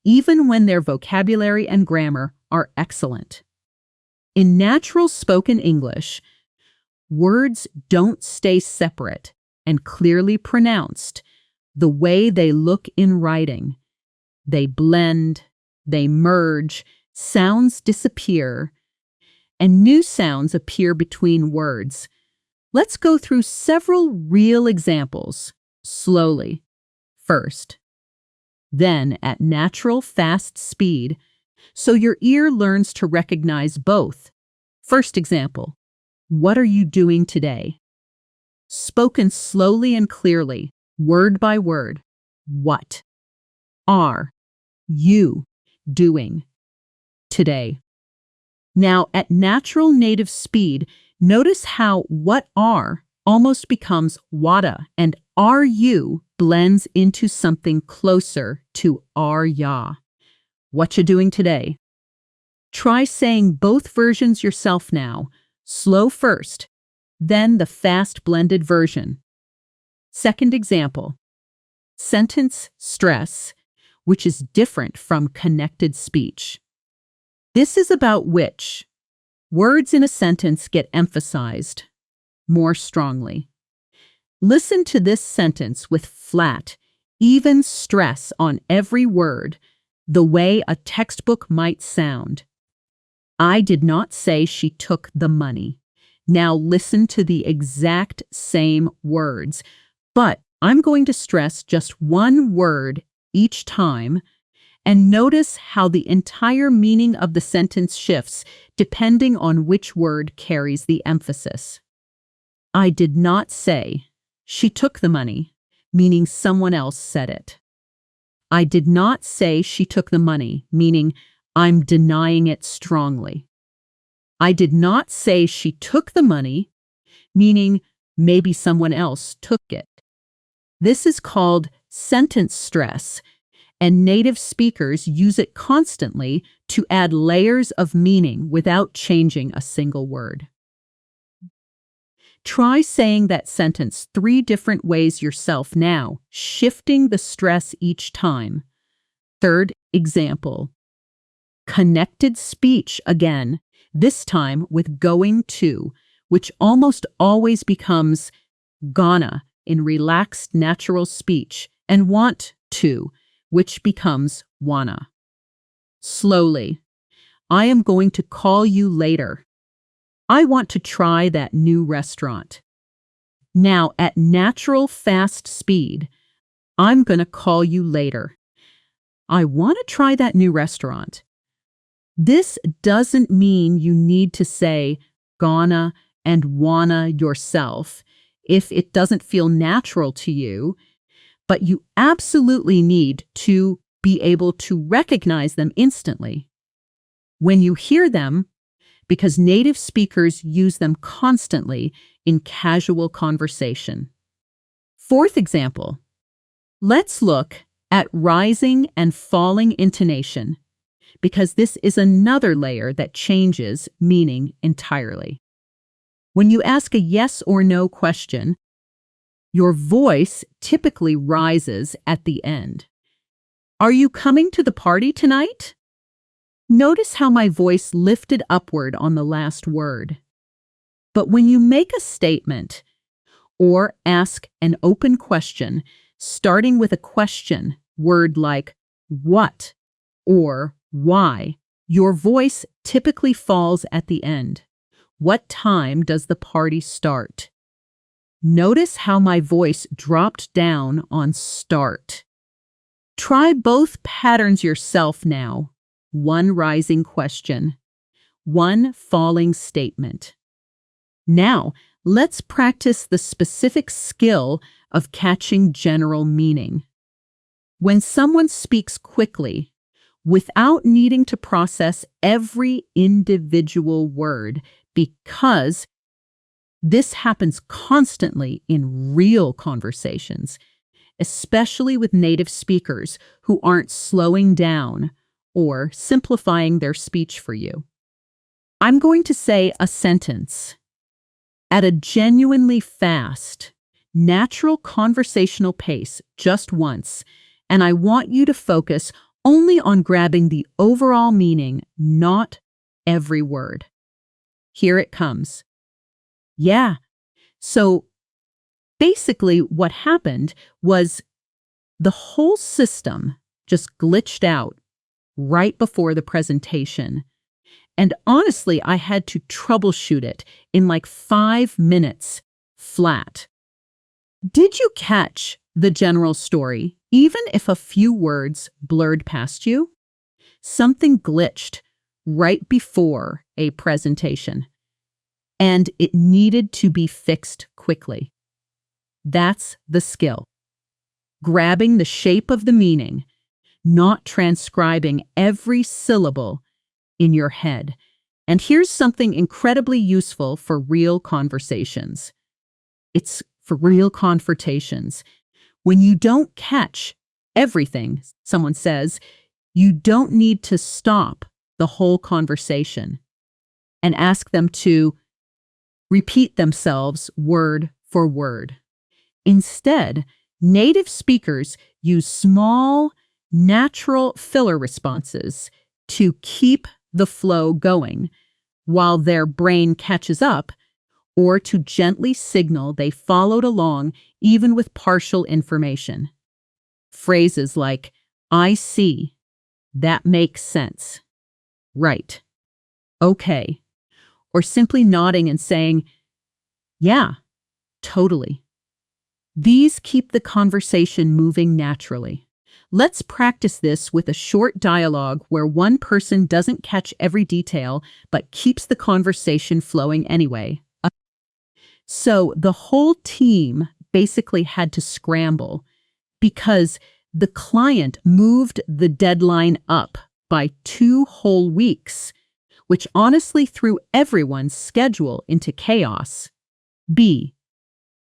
even when their vocabulary and grammar are excellent. In natural spoken English, words don't stay separate and clearly pronounced the way they look in writing. They blend, they merge, sounds disappear, and new sounds appear between words. Let's go through several real examples, slowly. First, then at natural fast speed, so your ear learns to recognize both. First example, what are you doing today? Spoken slowly and clearly, word by word. What are you doing today? Now, at natural native speed, notice how what are almost becomes wada and are you blends into something closer to are ya. What you doing today? Try saying both versions yourself now. Slow first, then the fast blended version. Second example, sentence stress, which is different from connected speech. This is about which words in a sentence get emphasized more strongly. Listen to this sentence with flat, even stress on every word, the way a textbook might sound. I did not say she took the money. Now listen to the exact same words, but I'm going to stress just one word each time, and notice how the entire meaning of the sentence shifts depending on which word carries the emphasis. I did not say she took the money, meaning someone else said it. I did not say she took the money, meaning I'm denying it strongly. I did not say she took the money, meaning maybe someone else took it. This is called sentence stress, and native speakers use it constantly to add layers of meaning without changing a single word. Try saying that sentence 3 different ways yourself now, shifting the stress each time. Third example. Connected speech again, this time with going to, which almost always becomes gonna in relaxed natural speech, and want to, which becomes wanna. Slowly. I am going to call you later. I want to try that new restaurant. Now, at natural fast speed, I'm going to call you later. I want to try that new restaurant. This doesn't mean you need to say gonna and wanna yourself if it doesn't feel natural to you, but you absolutely need to be able to recognize them instantly. When you hear them, because native speakers use them constantly in casual conversation. Fourth example. Let's look at rising and falling intonation, because this is another layer that changes meaning entirely. When you ask a yes or no question, your voice typically rises at the end. Are you coming to the party tonight? Notice how my voice lifted upward on the last word. But when you make a statement or ask an open question, starting with a question word like what or why, your voice typically falls at the end. What time does the party start? Notice how my voice dropped down on start. Try both patterns yourself now. One rising question, one falling statement. Now, let's practice the specific skill of catching general meaning. When someone speaks quickly, without needing to process every individual word, because this happens constantly in real conversations, especially with native speakers who aren't slowing down or simplifying their speech for you. I'm going to say a sentence at a genuinely fast, natural conversational pace just once, and I want you to focus only on grabbing the overall meaning, not every word. Here it comes. Yeah. So basically what happened was the whole system just glitched out right before the presentation. And honestly, I had to troubleshoot it in like 5 minutes flat. Did you catch the general story, even if a few words blurred past you? Something glitched right before a presentation, and it needed to be fixed quickly. That's the skill. Grabbing the shape of the meaning, not transcribing every syllable in your head. And here's something incredibly useful for real conversations. It's for real confrontations. When you don't catch everything someone says, you don't need to stop the whole conversation and ask them to repeat themselves word for word. Instead, native speakers use small, natural filler responses to keep the flow going while their brain catches up, or to gently signal they followed along even with partial information. Phrases like, I see, that makes sense, right, okay, or simply nodding and saying, yeah, totally. These keep the conversation moving naturally. Let's practice this with a short dialogue where one person doesn't catch every detail but keeps the conversation flowing anyway. So the whole team basically had to scramble because the client moved the deadline up by 2 whole weeks, which honestly threw everyone's schedule into chaos. B.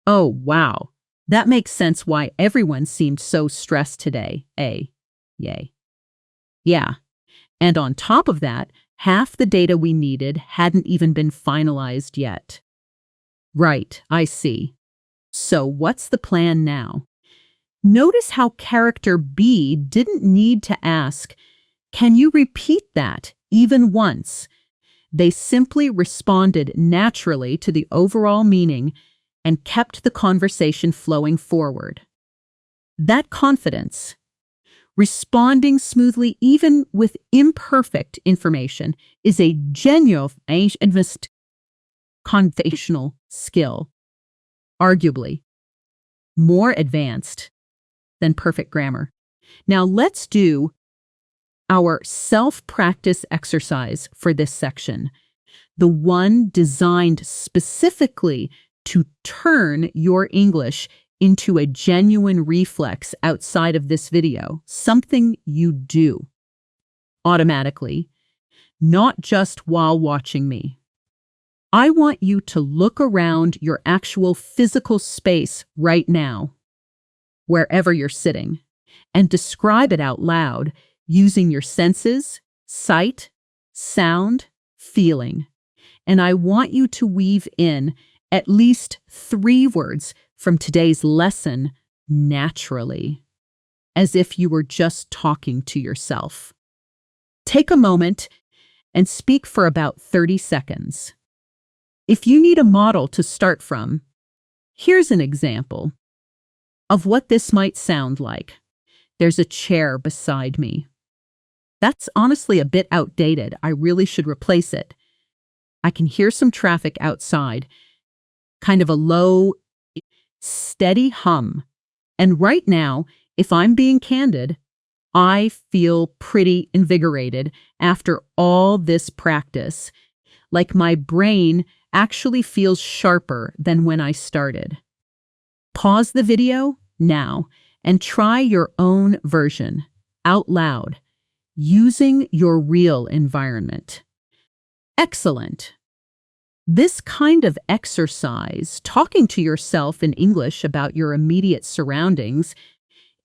Oh, wow. That makes sense why everyone seemed so stressed today. A. Yay. Yeah. And on top of that, half the data we needed hadn't even been finalized yet. Right, I see. So what's the plan now? Notice how character B didn't need to ask, "Can you repeat that?" even once. They simply responded naturally to the overall meaning and kept the conversation flowing forward. That confidence, responding smoothly even with imperfect information, is a genuine conversational skill, arguably more advanced than perfect grammar. Now let's do our self-practice exercise for this section, the one designed specifically to turn your English into a genuine reflex outside of this video, something you do automatically, not just while watching me. I want you to look around your actual physical space right now, wherever you're sitting, and describe it out loud using your senses, sight, sound, feeling. And I want you to weave in at least 3 words from today's lesson naturally, as if you were just talking to yourself. Take a moment and speak for about 30 seconds. If you need a model to start from, here's an example of what this might sound like. There's a chair beside me. That's honestly a bit outdated. I really should replace it. I can hear some traffic outside, kind of a low, steady hum. And right now, if I'm being candid, I feel pretty invigorated after all this practice, like my brain actually feels sharper than when I started. Pause the video now and try your own version out loud, using your real environment. Excellent. This kind of exercise, talking to yourself in English about your immediate surroundings,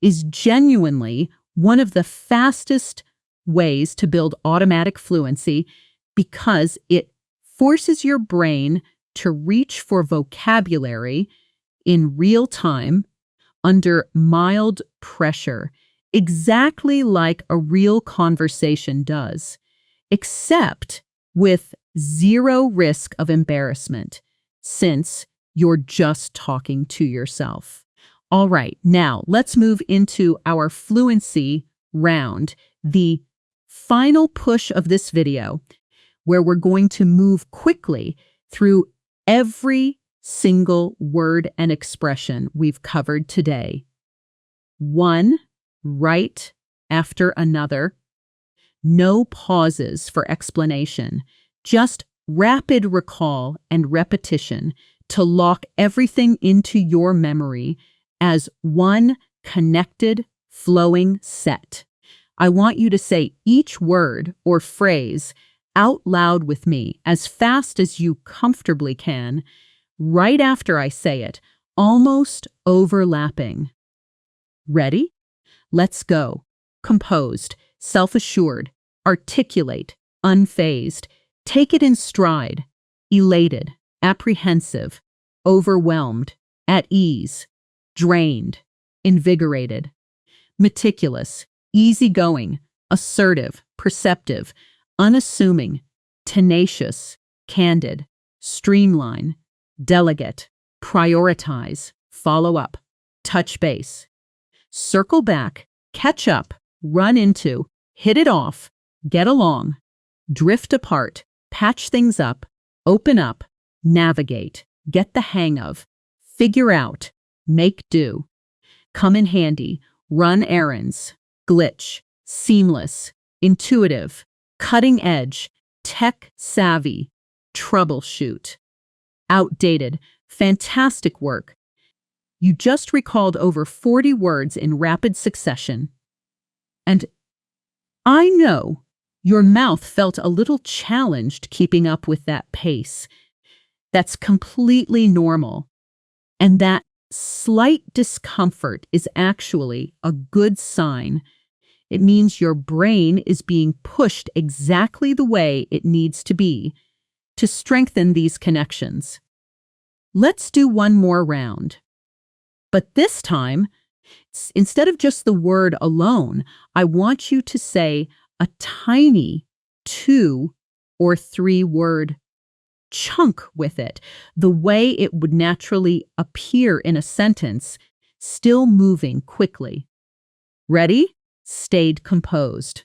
is genuinely one of the fastest ways to build automatic fluency because it forces your brain to reach for vocabulary in real time under mild pressure, exactly like a real conversation does, except with zero risk of embarrassment, since you're just talking to yourself. All right, now let's move into our fluency round, the final push of this video, where we're going to move quickly through every single word and expression we've covered today. One right after another. No pauses for explanation, just rapid recall and repetition to lock everything into your memory as one connected, flowing set. I want you to say each word or phrase out loud with me as fast as you comfortably can, right after I say it, almost overlapping. Ready? Let's go. Composed, self-assured, articulate, unfazed. Take it in stride. Elated, apprehensive, overwhelmed, at ease, drained, invigorated. Meticulous, easygoing, assertive, perceptive, unassuming, tenacious, candid, streamline, delegate, prioritize, follow up, touch base, circle back, catch up, run into, hit it off, get along, drift apart, patch things up, open up, navigate, get the hang of, figure out, make do, come in handy, run errands, glitch, seamless, intuitive, cutting edge, tech savvy, troubleshoot. Outdated, fantastic work. You just recalled over 40 words in rapid succession. And I know your mouth felt a little challenged keeping up with that pace. That's completely normal. And that slight discomfort is actually a good sign. It means your brain is being pushed exactly the way it needs to be to strengthen these connections. Let's do one more round. But this time, instead of just the word alone, I want you to say a tiny 2 or 3 word chunk with it, the way it would naturally appear in a sentence, still moving quickly. Ready? Stayed composed.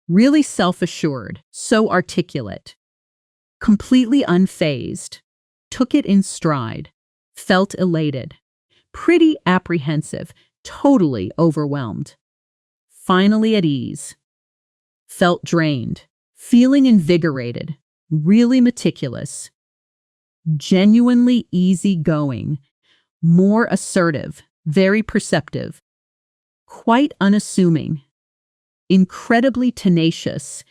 Really self-assured, so articulate. Completely unfazed. Took it in stride. Felt elated. Pretty apprehensive. Totally overwhelmed. Finally at ease. Felt drained. Feeling invigorated. Really meticulous. Genuinely easygoing. More assertive. Very perceptive. Quite unassuming. Incredibly tenacious.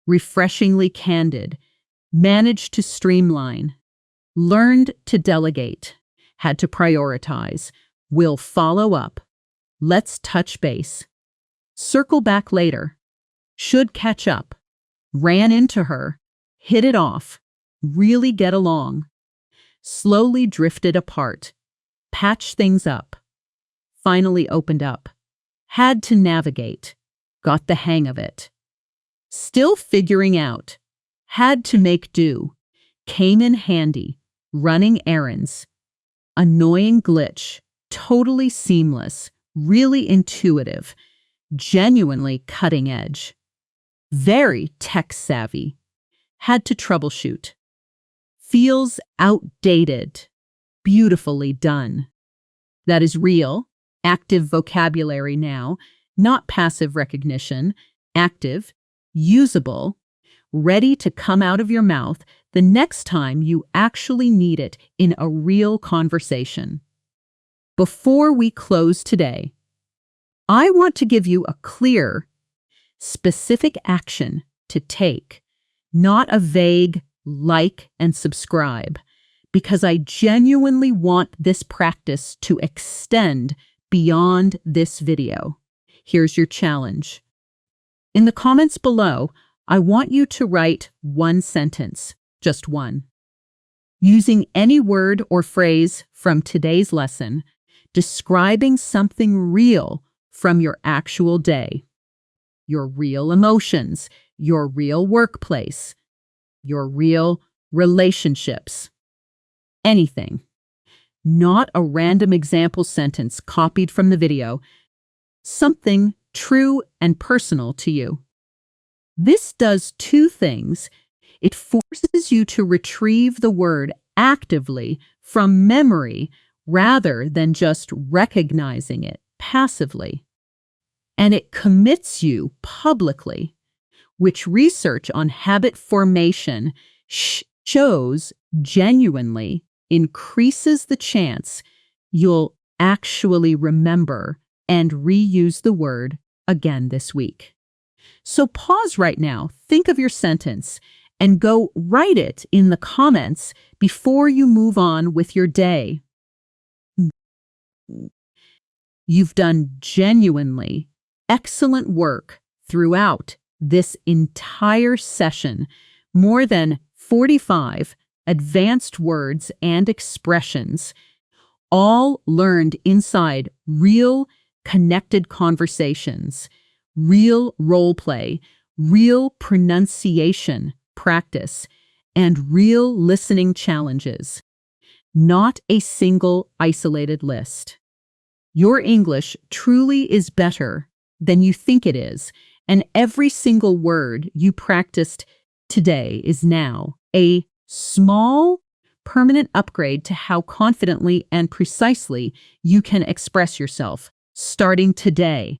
Refreshingly candid. Managed to streamline. Learned to delegate. Had to prioritize. Will follow up. Let's touch base. Circle back later. Should catch up. Ran into her. Hit it off. Really get along. Slowly drifted apart. Patched things up. Finally opened up. Had to navigate. Got the hang of it. Still figuring out. Had to make do. Came in handy. Running errands. Annoying glitch. Totally seamless. Really intuitive. Genuinely cutting edge. Very tech savvy. Had to troubleshoot. Feels outdated. Beautifully done. That is real, active vocabulary now, not passive recognition, active, usable, ready to come out of your mouth the next time you actually need it in a real conversation. Before we close today, I want to give you a clear, specific action to take, not a vague like and subscribe, because I genuinely want this practice to extend beyond this video. Here's your challenge. In the comments below, I want you to write one sentence, just one, using any word or phrase from today's lesson, describing something real from your actual day, your real emotions, your real workplace, your real relationships, anything. Not a random example sentence copied from the video, something true and personal to you. This does two things. It forces you to retrieve the word actively from memory rather than just recognizing it passively. And it commits you publicly, which research on habit formation shows genuinely increases the chance you'll actually remember and reuse the word again this week. So pause right now, think of your sentence, and go write it in the comments before you move on with your day. You've done genuinely excellent work throughout this entire session, more than 45 advanced words and expressions, all learned inside real connected conversations, real role play, real pronunciation practice, and real listening challenges, not a single isolated list. Your English truly is better than you think it is, and every single word you practiced today is now a small, permanent upgrade to how confidently and precisely you can express yourself, starting today,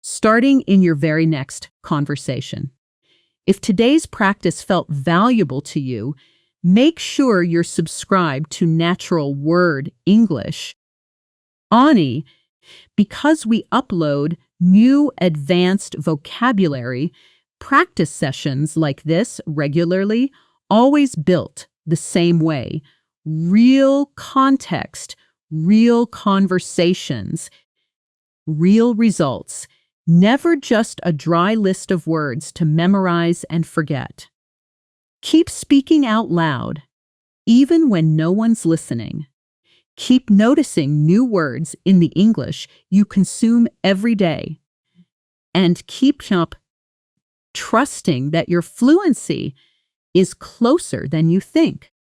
starting in your very next conversation. If today's practice felt valuable to you, make sure you're subscribed to Natural Word English, Ani, because we upload new advanced vocabulary practice sessions like this regularly, always built the same way. Real context, real conversations, real results. Never just a dry list of words to memorize and forget. Keep speaking out loud. even when no one's listening. Keep noticing new words in the English you consume every day. And keep up trusting that your fluency is closer than you think.